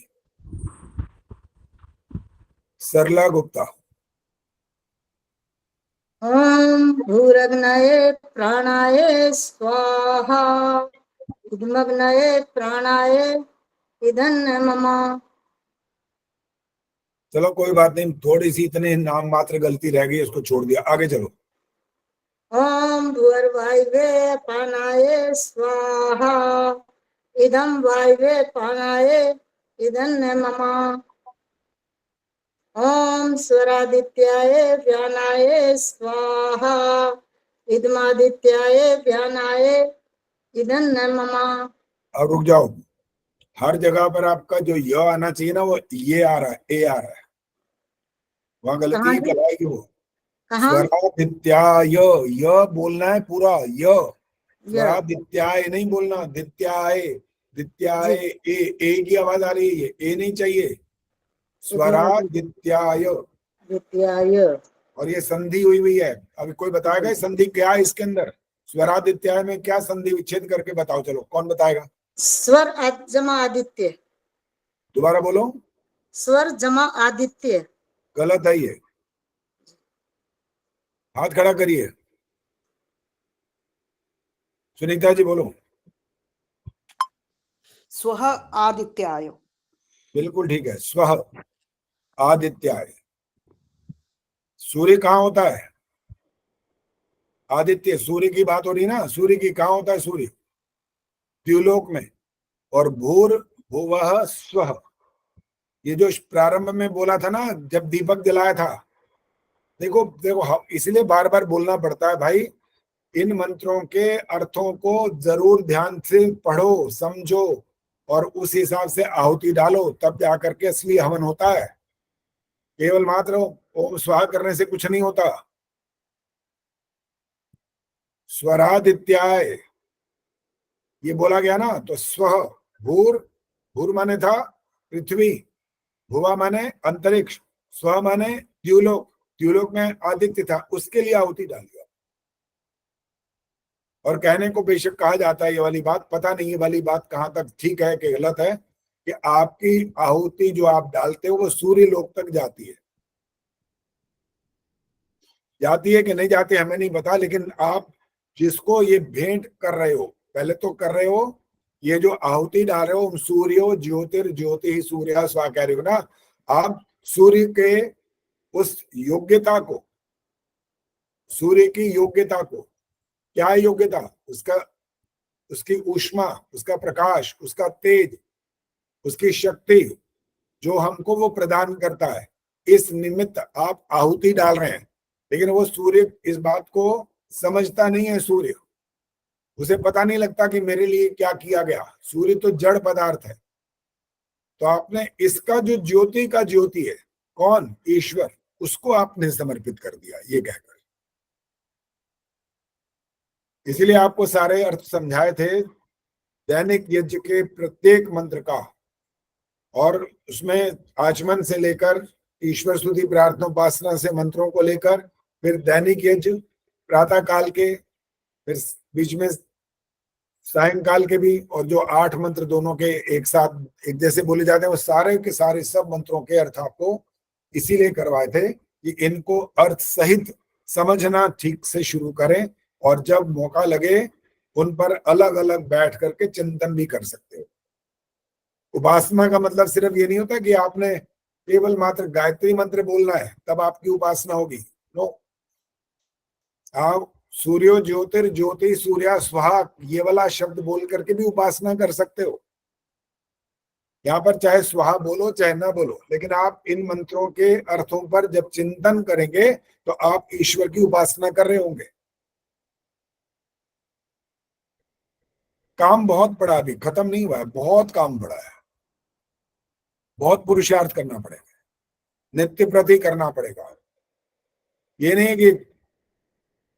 सरला गुप्ता। ओम भूरग्नये प्राणाय स्वाहा इदमग्नये प्राणाय इदन्न मम। चलो कोई बात नहीं, थोड़ी सी इतने नाम मात्र गलती रह गई, उसको छोड़ दिया, आगे चलो। ओम भूर्वायुवे प्राणाय स्वाहा इदं वायुवे प्राणाय इदन्न मम। ओम स्वरादित्याय व्यानाय स्वाहा इदमादित्याय व्यानाय इदन्न मम। अब रुक जाओ, हर जगह पर आपका जो य आना चाहिए ना, वो ये आ रहा है, ए आ रहा है, वहां गलती है, कल आएगी वो। स्वरादित्याय, य बोलना है पूरा, य। स्वरादित्याय नहीं बोलना, दित्याय, दित्याय, ए की आवाज आ रही है, ये ए नहीं चाहिए। स्वरादित्याय, दित्याय। और ये संधि हुई है। अभी कोई बताएगा संधि क्या है इसके अंदर? स्वरादित्याय में क्या संधि विच्छेद करके बताओ, चलो कौन बताएगा? स्वर जमा आदित्य। दोबारा बोलो। स्वर जमा आदित्य। गलत है ये, हाथ खड़ा करिए। सुनीता जी बोलो। स्वः आदित्याय। बिल्कुल ठीक है, स्वः आदित्याय। सूर्य कहाँ होता है? आदित्य, सूर्य की बात हो रही ना, सूर्य की कहाँ होता है? सूर्य द्युलोक में। और भूर भुवः स्वः, ये जो प्रारंभ में बोला था ना, जब दीपक जलाया था, देखो देखो, इसलिए बार बार बोलना पड़ता है भाई, इन मंत्रों के अर्थों को जरूर ध्यान से पढ़ो, समझो और उस हिसाब से आहुति डालो, तब जाकर के असली हवन होता है। केवल मात्र ओम स्वाहा करने से कुछ नहीं होता। स्वरादित्याय ये बोला गया ना, तो स्वः, भूर, भूर माने था पृथ्वी, भुवा माने अंतरिक्ष, स्व माने द्युलोक, द्युलोक में आदित्य था, उसके लिए आहुति डाल दिया। और कहने को बेशक कहा जाता है, ये वाली बात पता नहीं, ये वाली बात कहां तक ठीक है कि गलत है, कि आपकी आहुति जो आप डालते हो वो सूर्य लोक तक जाती है कि नहीं जाती हमें नहीं पता, लेकिन आप जिसको ये भेंट कर रहे हो, पहले तो कर रहे हो, ये जो आहुति डाल रहे हो, सूर्यो ज्योति सूर्य स्वा कह रहे हो ना, आप सूर्य के उस योग्यता को, सूर्य की योग्यता को, क्या योग्यता, उसका, उसकी ऊष्मा, उसका प्रकाश, उसका तेज, उसकी शक्ति जो हमको वो प्रदान करता है, इस निमित्त आप आहुति डाल रहे हैं। लेकिन वो सूर्य इस बात को समझता नहीं है। सूर्य, उसे पता नहीं लगता कि मेरे लिए क्या किया गया। सूर्य तो जड़ पदार्थ है। तो आपने इसका जो ज्योति का ज्योति है, कौन, ईश्वर, उसको आपने समर्पित कर दिया ये कहकर। इसीलिए आपको सारे अर्थ समझाए थे दैनिक यज्ञ के प्रत्येक मंत्र का, और उसमें आचमन से लेकर ईश्वर स्तुति प्रार्थना उपासना से मंत्रों को लेकर, फिर दैनिक यज्ञ प्रातः काल के, फिर बीच में सायंकाल के भी, और जो 8 मंत्र दोनों के एक साथ एक जैसे बोले जाते हैं, वो सारे के सारे सब मंत्रों के अर्थ आपको इसीलिए करवाए थे कि इनको अर्थ सहित समझना ठीक से शुरू करें, और जब मौका लगे उन पर अलग अलग बैठ करके चिंतन भी कर सकते हो। उपासना का मतलब सिर्फ ये नहीं होता कि आपने केवल मात्र गायत्री मंत्र बोलना है तब आपकी उपासना होगी। नो, आप सूर्यो ज्योतिर ज्योति सूर्या स्वाहा ये वाला शब्द बोल करके भी उपासना कर सकते हो। यहाँ पर चाहे स्वाहा बोलो चाहे ना बोलो, लेकिन आप इन मंत्रों के अर्थों पर जब चिंतन करेंगे तो आप ईश्वर की उपासना कर रहे होंगे। काम बहुत पड़ा, अभी खत्म नहीं हुआ है, बहुत काम पड़ा है, बहुत पुरुषार्थ करना पड़ेगा, नित्य प्रति करना पड़ेगा। ये नहीं कि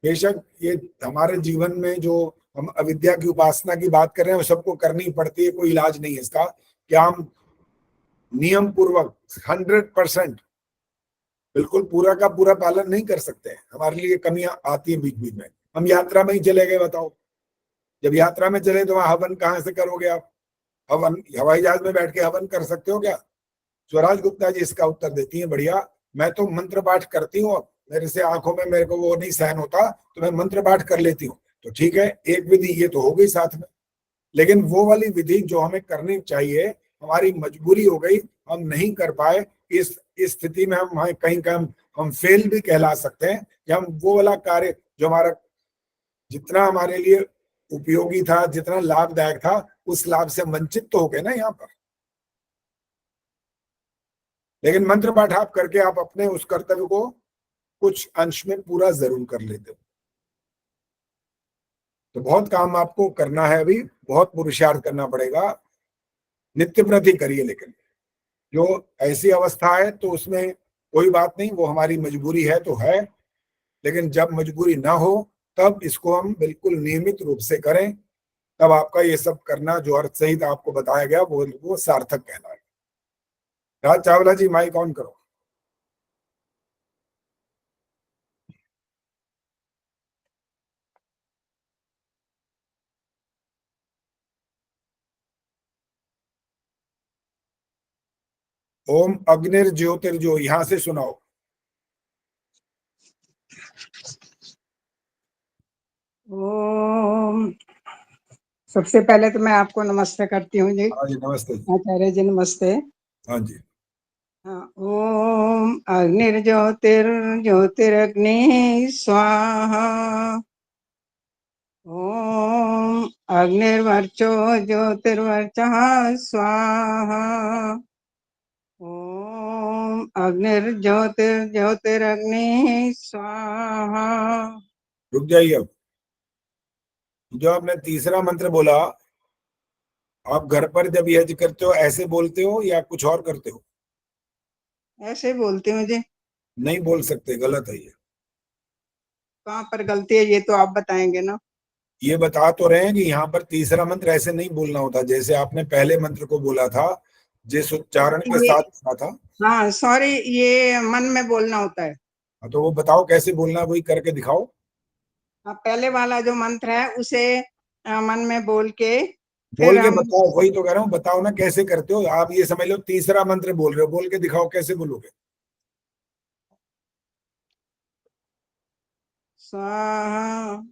बेशक ये हमारे जीवन में जो हम अविद्या की उपासना की बात कर रहे हैं वो सबको करनी पड़ती है, कोई इलाज नहीं है इसका कि हम नियम पूर्वक 100% बिल्कुल पूरा का पूरा पालन नहीं कर सकते हैं। हमारे लिए कमियां आती हैं बीच बीच में। हम यात्रा में ही चले गए, बताओ, जब यात्रा में चले तो वहां हवन कहाँ से करोगे आप? हवन हवाई जहाज में बैठ के हवन कर सकते हो क्या? स्वराज गुप्ता जी इसका उत्तर देती हैं बढ़िया, मैं तो मंत्र पाठ करती हूँ, मेरे से आंखों में मेरे को वो नहीं सहन होता तो मैं मंत्र पाठ कर लेती हूँ। तो ठीक है, एक विधि ये तो हो गई साथ में, लेकिन वो वाली विधि जो हमें करनी चाहिए हमारी मजबूरी हो गई, हम नहीं कर पाए। इस स्थिति में हम कहीं हम फेल भी कहला सकते हैं कि हम वो वाला कार्य जो हमारा जितना हमारे लिए उपयोगी था, जितना लाभदायक था, उस लाभ से वंचित तो हो गए ना यहाँ पर। लेकिन मंत्र पाठ आप करके आप अपने उस कर्तव्य को कुछ अंश में पूरा जरूर कर लेते हो। तो बहुत काम आपको करना है, अभी बहुत पुरुषार्थ करना पड़ेगा। नित्य प्रति करिए, लेकिन जो ऐसी अवस्था है तो उसमें कोई बात नहीं, वो हमारी मजबूरी है तो है, लेकिन जब मजबूरी ना हो तब इसको हम बिल्कुल नियमित रूप से करें, तब आपका ये सब करना जो अर्थ सहित आपको बताया गया वो सार्थक कहलाएगा। राज चावला जी माइक ऑन करो। ओम अग्निर ज्योतिर्जो, यहां से सुनाओ। ओम, सबसे पहले तो मैं आपको नमस्ते करती हूँ जी। हाँ जी, नमस्ते आचार्य जी नमस्ते। हाँ जी। हाँ, ओम अग्निर्ज्योतिर्ज्योतिरग्नि स्वाहा। ओम अग्निर्वर्चो ज्योतिर्वर्चः स्वाहा। ओम अग्निर्ज्योतिर्ज्योतिरग्नि स्वाहा। रुक जाइए। अब जो आपने तीसरा मंत्र बोला, आप घर पर जब यज्ञ करते हो ऐसे बोलते हो या कुछ और करते हो? ऐसे बोलती हूँ जी। नहीं बोल सकते, गलत है ये। कहाँ पर गलती है ये तो आप बताएंगे ना। ये बता तो रहे हैं कि यहाँ पर तीसरा मंत्र ऐसे नहीं बोलना होता, जैसे आपने पहले मंत्र को बोला था जिस उच्चारण के साथ सुना था। हाँ सॉरी, ये मन में बोलना होता है। तो वो बताओ कैसे बोलना, वही करके दिखाओ। हाँ, पहले वाला जो मंत्र है उसे मन में बोल के बोल के बताओ, वही तो कह रहा हूँ, बताओ ना कैसे करते हो आप। ये समझ लो तीसरा मंत्र बोल रहे हो, बोल के दिखाओ कैसे बोलोगे। स्वाहा।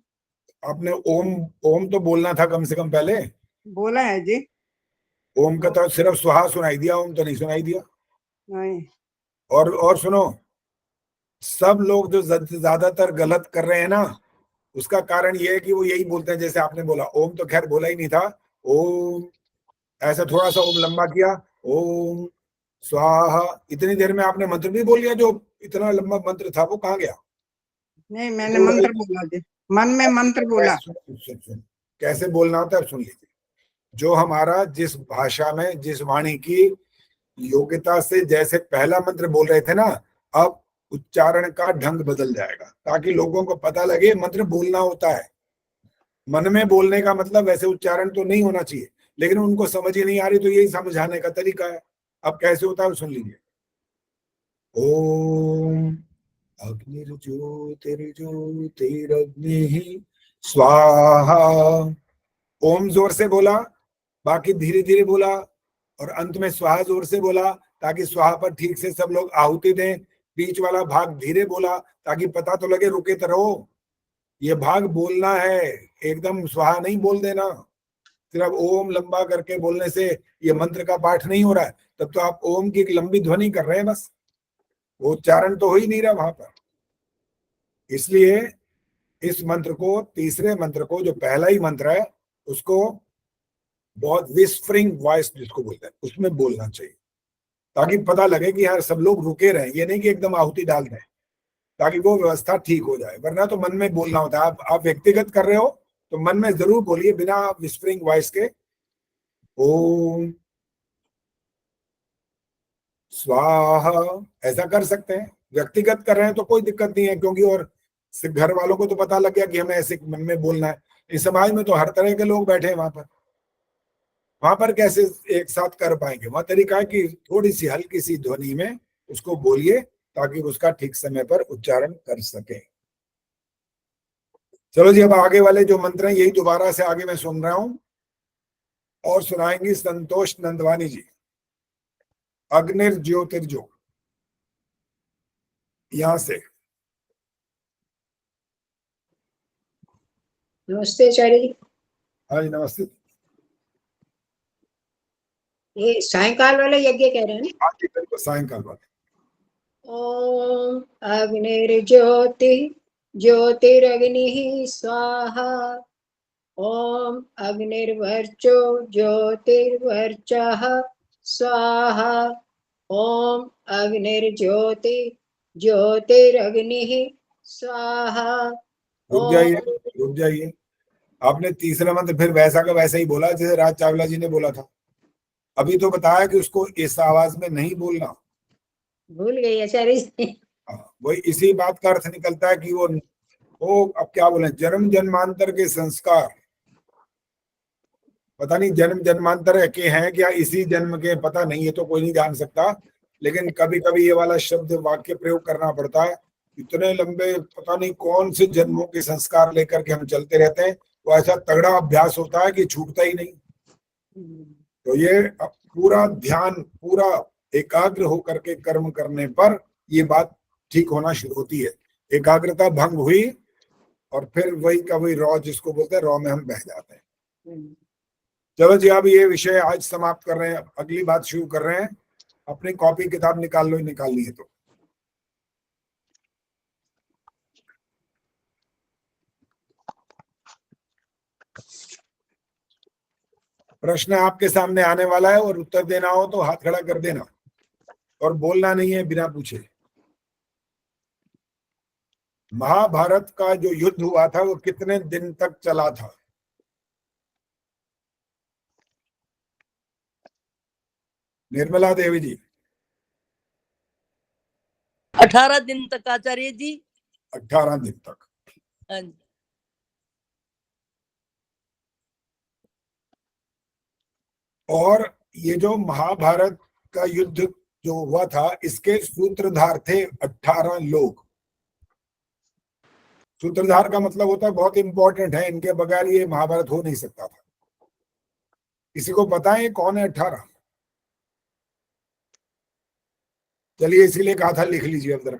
आपने ओम तो बोलना था कम से कम, पहले बोला है जी। ओम का तो सिर्फ स्वाहा सुनाई दिया, ओम तो नहीं सुनाई दिया। नहीं। और सुनो, सब लोग जो ज्यादातर गलत कर रहे हैं ना, उसका कारण ये है कि वो यही बोलते हैं, जैसे आपने बोला ओम तो खैर बोला ही नहीं था, ओम ऐसा थोड़ा सा ओम लंबा किया, ओम स्वाहा, इतनी देर में आपने मंत्र भी बोल लिया, जो इतना लंबा मंत्र था वो कहाँ गया? नहीं, मैंने मंत्र बोला जी, मन में मंत्र बोला। सुन, कैसे बोलना होता है सुन लीजिए। जो हमारा जिस भाषा में जिस वाणी की योग्यता से जैसे पहला मंत्र बोल रहे थे ना, अब उच्चारण का ढंग बदल जाएगा ताकि लोगों को पता लगे मंत्र बोलना होता है। मन में बोलने का मतलब वैसे उच्चारण तो नहीं होना चाहिए, लेकिन उनको समझ ही नहीं आ रही, तो यही समझाने का तरीका है। अब कैसे होता है सुन लीजिए। ओम अग्निर्ज्योतिर्ज्योतिरग्निः स्वाहा। ओम जोर से बोला, बाकी धीरे धीरे बोला, और अंत में स्वाहा जोर से बोला ताकि स्वाहा पर ठीक से सब लोग आहुति दें। बीच वाला भाग धीरे बोला ताकि पता तो लगे, रुके तो रहो, ये भाग बोलना है, एकदम स्वाहा नहीं बोल देना। सिर्फ ओम लंबा करके बोलने से ये मंत्र का पाठ नहीं हो रहा है, तब तो आप ओम की एक लंबी ध्वनि कर रहे हैं, बस वो उच्चारण तो हो ही नहीं रहा वहां पर। इसलिए इस मंत्र को, तीसरे मंत्र को, जो पहला ही मंत्र है, उसको बहुत विस्परिंग वॉइस जिसको बोलते हैं उसमें बोलना चाहिए, ताकि पता लगे कि यार सब लोग रुके रहे। ये नहीं कि एकदम आहुति डाल दें, ताकि वो व्यवस्था ठीक हो जाए। वरना तो मन में बोलना होता है। आप व्यक्तिगत कर रहे हो तो मन में जरूर बोलिए बिना विस्परिंग वॉइस के, ओम स्वाहा, ऐसा कर सकते हैं। व्यक्तिगत कर रहे हैं तो कोई दिक्कत नहीं है, क्योंकि और घर वालों को तो पता लग गया कि हमें ऐसे मन में बोलना है। इस समाज में तो हर तरह के लोग बैठे हैं वहां पर कैसे एक साथ कर पाएंगे? वहां तरीका है कि थोड़ी सी हल्की सी ध्वनि में उसको बोलिए ताकि उसका ठीक समय पर उच्चारण कर सके। चलो जी, अब आगे वाले जो मंत्र हैं यही दोबारा से आगे मैं सुन रहा हूं और सुनाएंगी संतोष नंदवानी जी। अग्निर्ज्योतिर्जो, यहां से। नमस्ते आचार्य जी। हाँ जी नमस्ते। ये सायंकाल वाला यज्ञ कह रहे हैं ना? हाँ जी बिल्कुल, सायंकाल वाले। ओम अग्निर्ज्योति ज्योतिरग्निः स्वाहा। ओम अग्निर्वर्चो ज्योतिर्वर्चः स्वाहा। ओम अग्निर्ज्योति ज्योतिरग्निः स्वाहा। रुक जाइए। आपने तीसरा मंत्र फिर वैसा का वैसा ही बोला जैसे राज चावला जी ने बोला था। अभी तो बताया कि उसको इस आवाज में नहीं बोलना। भूल गई आचार्य जी। वही इसी बात का अर्थ निकलता है कि वो अब क्या बोले, जन्म जन्मांतर के संस्कार, पता नहीं जन्म जन्मांतर के हैं क्या इसी जन्म के, पता नहीं, है तो कोई नहीं जान सकता। लेकिन कभी कभी ये वाला शब्द वाक्य प्रयोग करना पड़ता है। इतने लंबे पता नहीं कौन से जन्मों के संस्कार लेकर के हम चलते रहते हैं, वो ऐसा तगड़ा अभ्यास होता है कि छूटता ही नहीं। तो ये पूरा ध्यान, पूरा एकाग्र होकर के कर्म करने पर ये बात ठीक होना शुरू होती है। एकाग्रता भंग हुई और फिर वही का वही रॉ जिसको बोलते हैं, रॉ में हम बह जाते हैं। चलो जी, अब ये विषय आज समाप्त कर रहे हैं, अगली बात शुरू कर रहे हैं। अपनी कॉपी किताब निकाल लो, निकालनी है तो। प्रश्न आपके सामने आने वाला है और उत्तर देना हो तो हाथ खड़ा कर देना और बोलना नहीं है बिना पूछे। महाभारत का जो युद्ध हुआ था वो कितने दिन तक चला था? निर्मला देवी जी। 18 दिन तक आचार्य जी। 18 दिन तक। हाँ जी। और ये जो महाभारत का युद्ध जो हुआ था, इसके सूत्रधार थे 18 लोग। सूत्रधार का मतलब होता है बहुत इंपॉर्टेंट है, इनके बगैर ये महाभारत हो नहीं सकता था। किसी को पता है कौन है 18? चलिए इसीलिए कहा था लिख लीजिए, अब जरा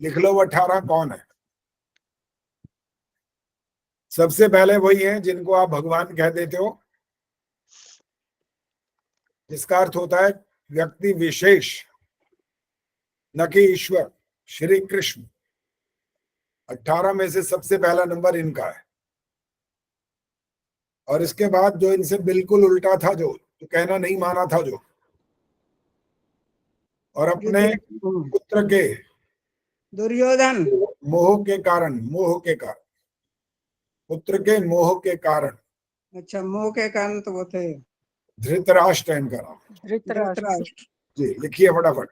लिख लो 18 कौन है। सबसे पहले वही है जिनको आप भगवान कह देते हो, जिसका अर्थ होता है व्यक्ति विशेष, न कि ईश्वर, श्री कृष्ण। 18 में से सबसे पहला नंबर इनका है। और इसके बाद जो इनसे बिल्कुल उल्टा था, जो कहना नहीं माना था, जो और अपने पुत्र के दुर्योधन मोह के कारण पुत्र के मोह के कारण, अच्छा, मोह के कारण तो वो थे धृतराष्ट्र इनका नाम। धृतराष्ट्र। जी लिखिए फटाफट।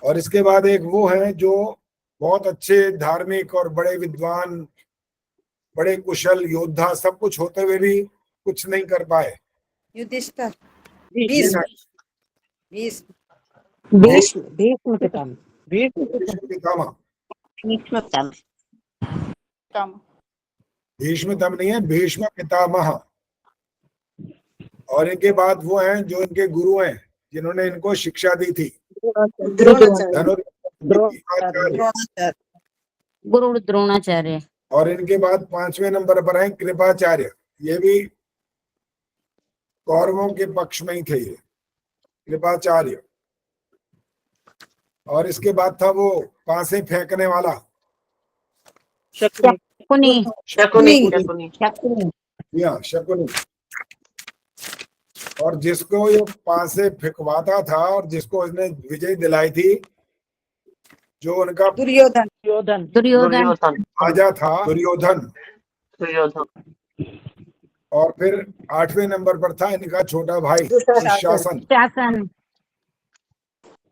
और इसके बाद एक वो है जो बहुत अच्छे धार्मिक और बड़े विद्वान, बड़े कुशल योद्धा सब कुछ होते हुए भी कुछ नहीं कर पाए। युधिष्ठिर। भीष्म पितामह नहीं है, भीष्म पितामह। और इनके बाद वो हैं जो इनके गुरु हैं, जिन्होंने इनको शिक्षा दी थी, गुरु द्रोणाचार्य। और इनके बाद 5वें नंबर पर हैं कृपाचार्य। ये भी कौरवों के पक्ष में ही थे, ये कृपाचार्य। और इसके बाद था वो पासे फेंकने वाला, शकुनी। और जिसको ये पासे फेंकवाता था और जिसको इसने विजय दिलाई थी, जो उनका दुर्योधन राजा था, दुर्योधन। और फिर 8वें नंबर पर था इनका छोटा भाई दुशासन।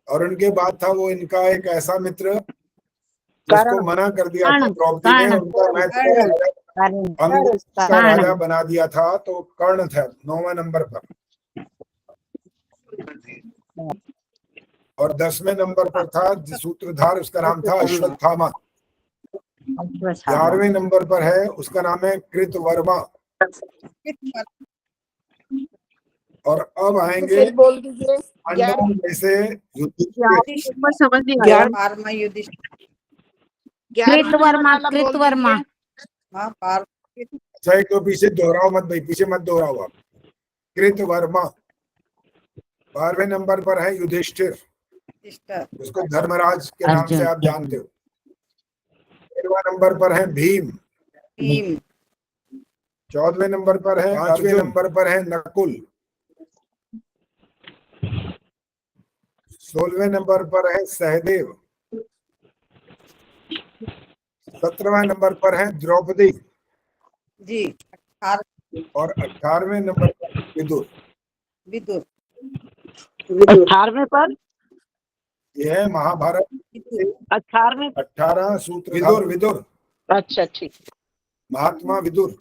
और उनके बाद था वो इनका एक ऐसा मित्र जिसको मना कर दिया था द्रौपदी ने, उनका मैच अंग का राजा बना दिया था, तो कर्ण था 9वें नंबर पर। और 10वें नंबर पर था सूत्रधार, उसका नाम था अश्वत्थामा। 11वें नंबर पर है, उसका नाम है कृतवर्मा। और अब आएंगे बोल दीजिए। पांडवों में से समझ नहीं आया। कृतवर्मा। अच्छा, तो पीछे दोहराओ मत भाई, पीछे मत दोहराओ आप। कृतवर्मा। 12वें नंबर पर है युधिष्ठिर, उसको धर्मराज के नाम से आप जानते हो। 13वां नंबर पर है भीम। 14वें नंबर पर है, 5वें नंबर पर है नकुल। 16वें नंबर पर है सहदेव। 17वां नंबर पर है द्रौपदी जी। और 18वें नंबर पर विदुर। 18वें पर यह है महाभारत 18 सूत्र। विदुर। अच्छा ठीक, महात्मा विदुर।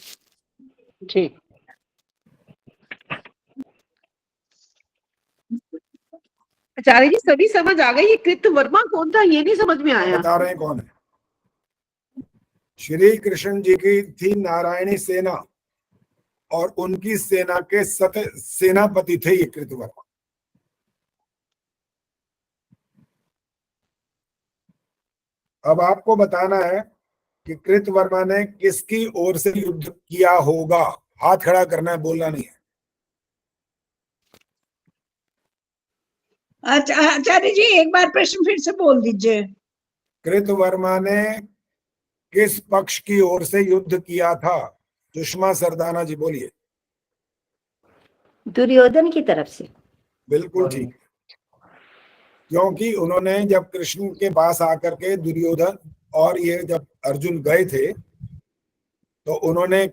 ठीक। आचार्य जी सभी समझ आ गई, ये कृतवर्मा कौन था ये नहीं समझ में आया। बता रहे हैं कौन है। श्री कृष्ण जी की थी नारायणी सेना और उनकी सेना के सेनापति थे ये कृतवर्मा। अब आपको बताना है कि कृतवर्मा ने किसकी ओर से युद्ध किया होगा। हाथ खड़ा करना है, बोलना नहीं है। आचार्य जी एक बार प्रश्न फिर से बोल दीजिए। कृतवर्मा ने किस पक्ष की ओर से युद्ध किया था? सुषमा सरदाना जी बोलिए। दुर्योधन की तरफ से। बिल्कुल ठीक, क्योंकि उन्होंने जब कृष्ण के पास आकर के दुर्योधन और ये जब अर्जुन गए थे, तो उन्होंने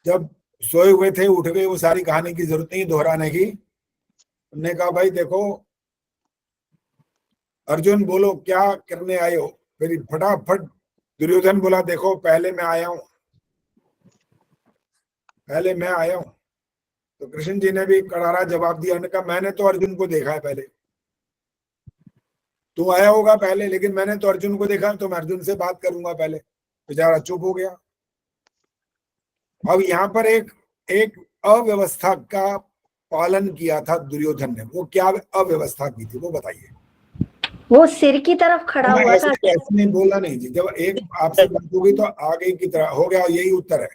जब सोए हुए थे उठ गए, वो सारी कहानी की जरूरत नहीं दोहराने की। उन्होंने कहा भाई देखो अर्जुन बोलो क्या करने आए हो। फिर फटाफट दुर्योधन बोला देखो पहले मैं आया हूं, पहले मैं आया हूं। तो कृष्ण जी ने भी करारा जवाब दिया, उन्होंने कहा मैंने तो अर्जुन को देखा है पहले, तू आया होगा पहले, लेकिन मैंने तो अर्जुन को देखा, तो मैं अर्जुन से बात करूंगा पहले। बेचारा चुप हो गया। अब यहाँ पर एक अव्यवस्था का पालन किया था दुर्योधन ने। वो क्या अव्यवस्था की थी वो बताइए। वो सिर की तरफ खड़ा हुआ था। ऐसे नहीं बोलना नहीं जी, जब एक आपसे बात होगी तो आगे की तरह हो गया, यही उत्तर है।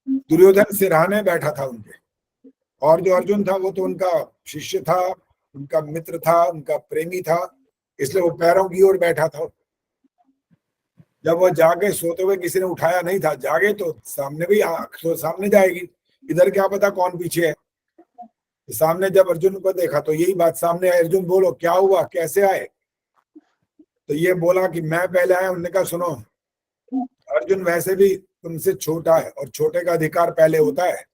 दुर्योधन सिरहाने बैठा था उनके, और जो अर्जुन था वो तो उनका शिष्य था, उनका मित्र था, उनका प्रेमी था, इसलिए वो पैरों की ओर बैठा था। जब वो जागे सोते हुए किसी ने उठाया नहीं था, जागे तो सामने भी आंख तो सामने जाएगी, इधर क्या पता कौन पीछे है। तो सामने जब अर्जुन को देखा तो यही बात सामने आई, अर्जुन बोलो क्या हुआ, कैसे आए? तो ये बोला कि मैं पहले आया। उन्होंने कहा सुनो अर्जुन वैसे भी तुमसे छोटा है और छोटे का अधिकार पहले होता है,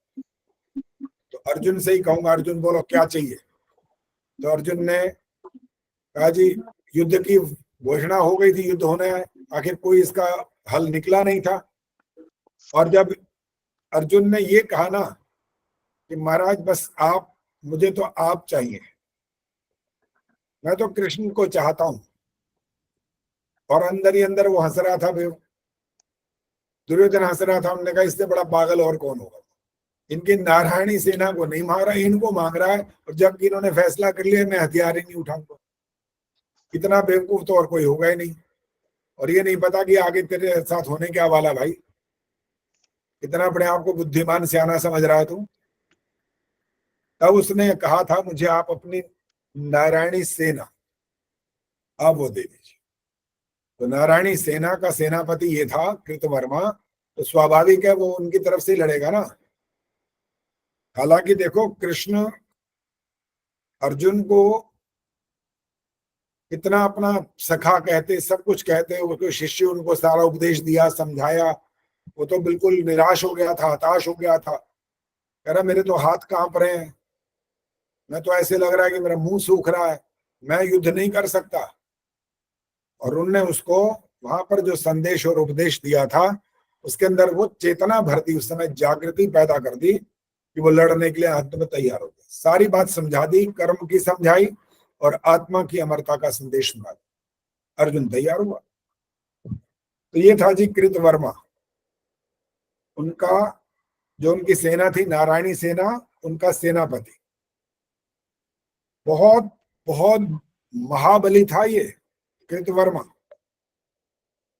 तो अर्जुन से ही कहूंगा, अर्जुन बोलो क्या चाहिए? तो अर्जुन ने कहा जी युद्ध की घोषणा हो गई थी, युद्ध होने है, आखिर कोई इसका हल निकला नहीं था। और जब अर्जुन ने ये कहा ना कि महाराज बस आप, मुझे तो आप चाहिए, मैं तो कृष्ण को चाहता हूं, और अंदर ही अंदर वो हंस रहा था, दुर्योधन हंस रहा था। उन्होंने कहा इससे बड़ा पागल और कौन होगा, इनकी नारायणी सेना को नहीं मार रहा, इनको मांग रहा है, और जबकि इन्होंने फैसला कर लिया मैं हथियार ही नहीं उठाऊंगा। इतना बेवकूफ तो और कोई होगा ही नहीं। और ये नहीं पता कि आगे तेरे साथ होने क्या वाला भाई, इतना अपने आप को बुद्धिमान सियाना समझ रहा है तू। तब उसने कहा था मुझे आप अपनी नारायणी सेना आप वो दे दीजिए। तो नारायणी सेना का सेनापति ये था कृतवर्मा, तो स्वाभाविक है वो उनकी तरफ से लड़ेगा ना। हालांकि देखो कृष्ण अर्जुन को इतना अपना सखा कहते, सब कुछ कहते, वो शिष्य उनको सारा उपदेश दिया, समझाया, वो तो बिल्कुल निराश हो गया था, हताश हो गया था, कह रहा मेरे तो हाथ कांप रहे हैं, मैं तो ऐसे लग रहा है कि मेरा मुंह सूख रहा है, मैं युद्ध नहीं कर सकता। और उनने उसको वहां पर जो संदेश और उपदेश दिया था उसके अंदर वो चेतना भर दी, उस समय जागृति पैदा कर दी कि वो लड़ने के लिए अंत में तैयार हो गया। सारी बात समझा दी, कर्म की समझाई और आत्मा की अमरता का संदेश सुना दिया, अर्जुन तैयार हुआ। तो ये था जी कृतवर्मा, उनका जो उनकी सेना थी नारायणी सेना, उनका सेनापति बहुत बहुत महाबली था ये कृतवर्मा।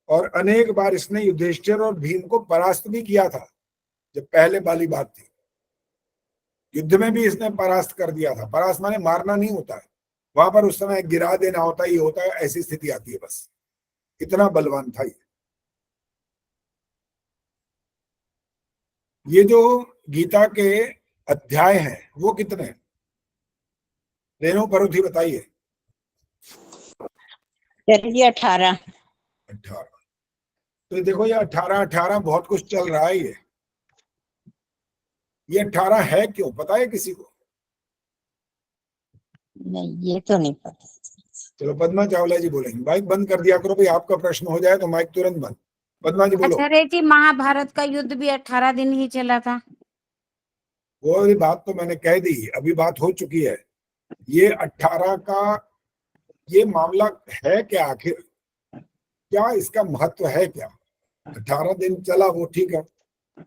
और अनेक बार इसने युधिष्ठिर और भीम को परास्त भी किया था, जब पहले वाली बात थी। युद्ध में भी इसने परास्त कर दिया था। परास्त माने मारना नहीं होता है, वहां पर उस समय गिरा देना होता है, ये होता है, ऐसी स्थिति आती है बस। इतना बलवान था ये जो गीता के अध्याय हैं वो कितने हैं? रेणु परुथी बताइए। 18। तो देखो ये 18 बहुत कुछ चल रहा है। ये 18 है क्यों, पता है किसी को? नहीं ये तो नहीं पता। चलो पद्मा चावला जी बोलेंगे। माइक बंद कर दिया करो भाई, आपका प्रश्न हो जाए तो माइक तुरंत बंद। पद्मा जी बोलो। आचार्य जी महाभारत का युद्ध भी 18 दिन ही चला था। वो बात तो मैंने कह दी, अभी बात हो चुकी है। ये 18 का ये मामला है क्या, आखिर क्या इसका महत्व है क्या? 18 दिन चला वो ठीक है,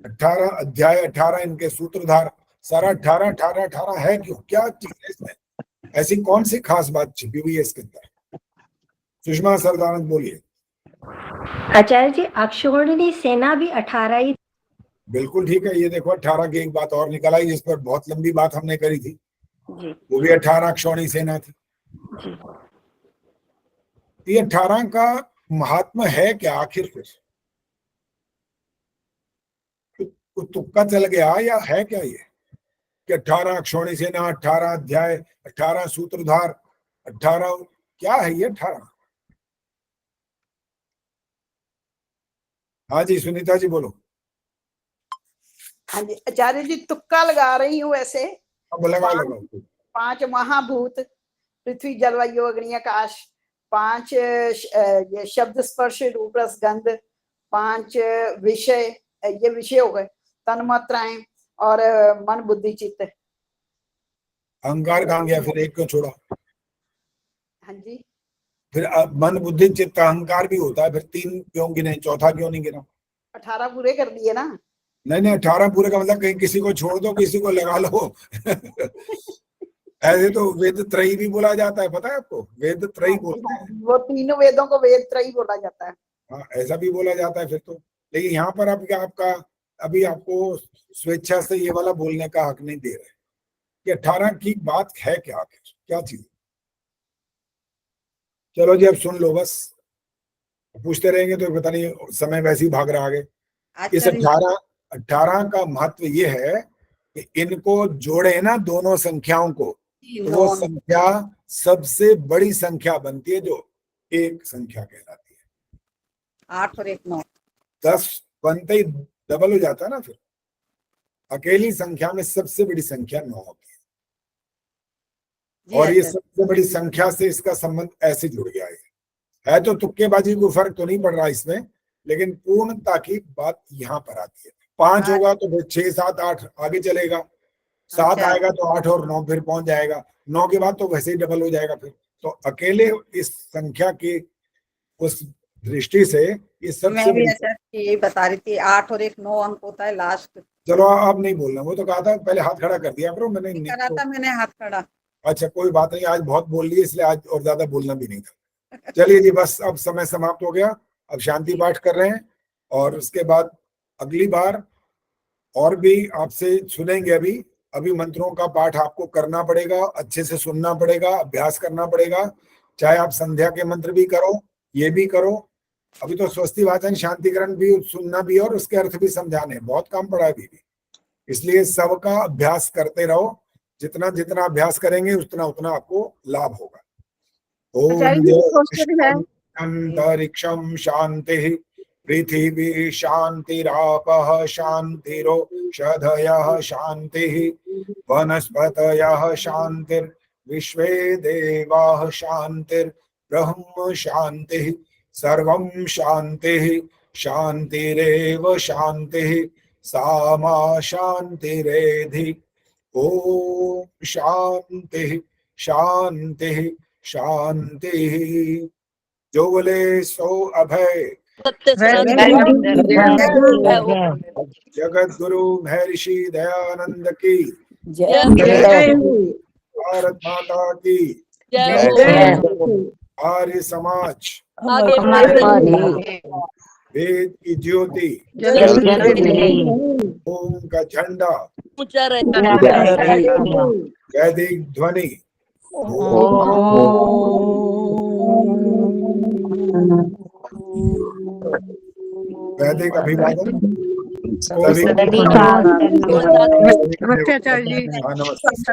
18 अध्याय, 18 इनके सूत्रधार, सारा 18 18 18 है क्यों? क्या चीज है इसमें? ऐसी कौन सी खास बात छिपी हुई है इसके अंदर? सुषमा सरदानंद बोलिए। आचार्य जी अक्षौहिणी सेना भी 18 ही। बिल्कुल ठीक है। ये देखो 18 की एक बात और निकल आई जिस पर बहुत लंबी बात हमने करी थी जी। वो भी 18 अक्षौहिणी सेना थी जी। ये 18 का महात्मा है क्या आखिर? फिर तुक्का चल गया या है क्या ये कि 18 अक्षौहिणी सेना, 18 अध्याय, 18 सूत्रधार, 18 क्या है ये 18? हाँ जी सुनीता जी बोलो। हाँ जी आचार्य जी तुक्का लगा रही हूँ ऐसे। अब लगाओ। 5 महाभूत, पृथ्वी जलवायु अग्नि आकाश, 5 ये शब्द स्पर्श रूप रस गंध, 5 विषय, ये विषय हो गए, तन्मात्राएं और मन बुद्धि चित्त। अहंकार कहाँ गया फिर? एक क्यों छोड़ा? हाँ जी फिर मन बुद्धि चित्त अहंकार भी होता है, फिर 3 क्यों गिने, चौथा क्यों नहीं गिना? 18 पूरे कर दिए ना। नहीं 18 पूरे का मतलब कहीं किसी को छोड़ दो किसी को लगा लो। ऐसे तो वेद त्रयी भी बोला जाता है, पता है आपको? वेद त्रयी बोलते हैं, वो तीनों वेदों को वेद त्रयी बोला जाता है। हाँ ऐसा भी बोला जाता है फिर तो। लेकिन यहाँ पर आपका अभी आपको स्वेच्छा से ये वाला बोलने का हक नहीं दे रहे कि 18 की बात है क्या, आखिर क्या चीज? चलो जी अब सुन लो बस। पूछते रहेंगे तो पता नहीं, समय वैसे ही भाग रहा आगे। इस आचार्य 18 का महत्व ये है कि इनको जोड़े ना दोनों संख्याओं को, तो वो संख्या सबसे बड़ी संख्या बनती है जो एक संख्या कहलाती है। 8 और 1 9। 10 बनते ही डबल हो जाता है ना, फिर अकेली संख्या में सबसे बड़ी संख्या 9 होती है। और ये सबसे बड़ी संख्या से इसका संबंध ऐसे जुड़ गया है तो तुक्केबाजी को फर्क तो नहीं पड़ रहा इसमें, लेकिन पूर्णता की बात यहाँ पर आती है। 5 होगा तो फिर 6 7 8 आगे चलेगा, 7 आएगा तो 8 और 9 फिर पहुंच जाएगा, 9 के बाद तो वैसे ही डबल हो जाएगा फिर। तो अकेले इस संख्या की उस दृष्टि से ये सबसे मैं भी बड़ी, यही बता रही थी, 8 और 1 9 अंक होता है लास्ट। चलो आप नहीं बोलना, वो तो कहा था पहले हाथ खड़ा कर दिया करो, मैंने नहीं करा था मैंने हाथ खड़ा। अच्छा कोई बात नहीं, आज बहुत बोल लिए इसलिए आज और ज्यादा बोलना भी नहीं था। चलिए जी, बस अब समय समाप्त हो गया, अब शांति पाठ कर रहे हैं और उसके बाद अगली बार और भी आपसे सुनेंगे। अभी मंत्रों का पाठ आपको करना पड़ेगा, अच्छे से सुनना पड़ेगा, अभ्यास करना पड़ेगा, चाहे आप संध्या के मंत्र भी करो, ये भी करो। अभी तो स्वस्ति वाचन शांतिकरण भी सुनना भी और उसके अर्थ भी समझाने, बहुत काम पड़ा है अभी भी। इसलिए सबका अभ्यास करते रहो, जितना जितना अभ्यास करेंगे उतना आपको लाभ होगा। ओम अंतरिक्षम शांति पृथिवी शांतिरापः शांतिरोषधयः शांतिः वनस्पतयः शांतिर्विश्वे देवाः शांतिर्ब्रह्म शांतिः सर्वं शांतिः शांतिरेव शांतिः सा मा शांतिरेधि। ओम शांतिः शांतिः शांतिः। जो बोले सो अभय। जगत गुरु महर्षि दयानंद की जय। भारत माता की आर्य समाज वेद की ज्योति ओम का झंडा वैदिक ध्वनि वैदिक अभिवादन नमस्ते आचार्य जी। नमस्ते।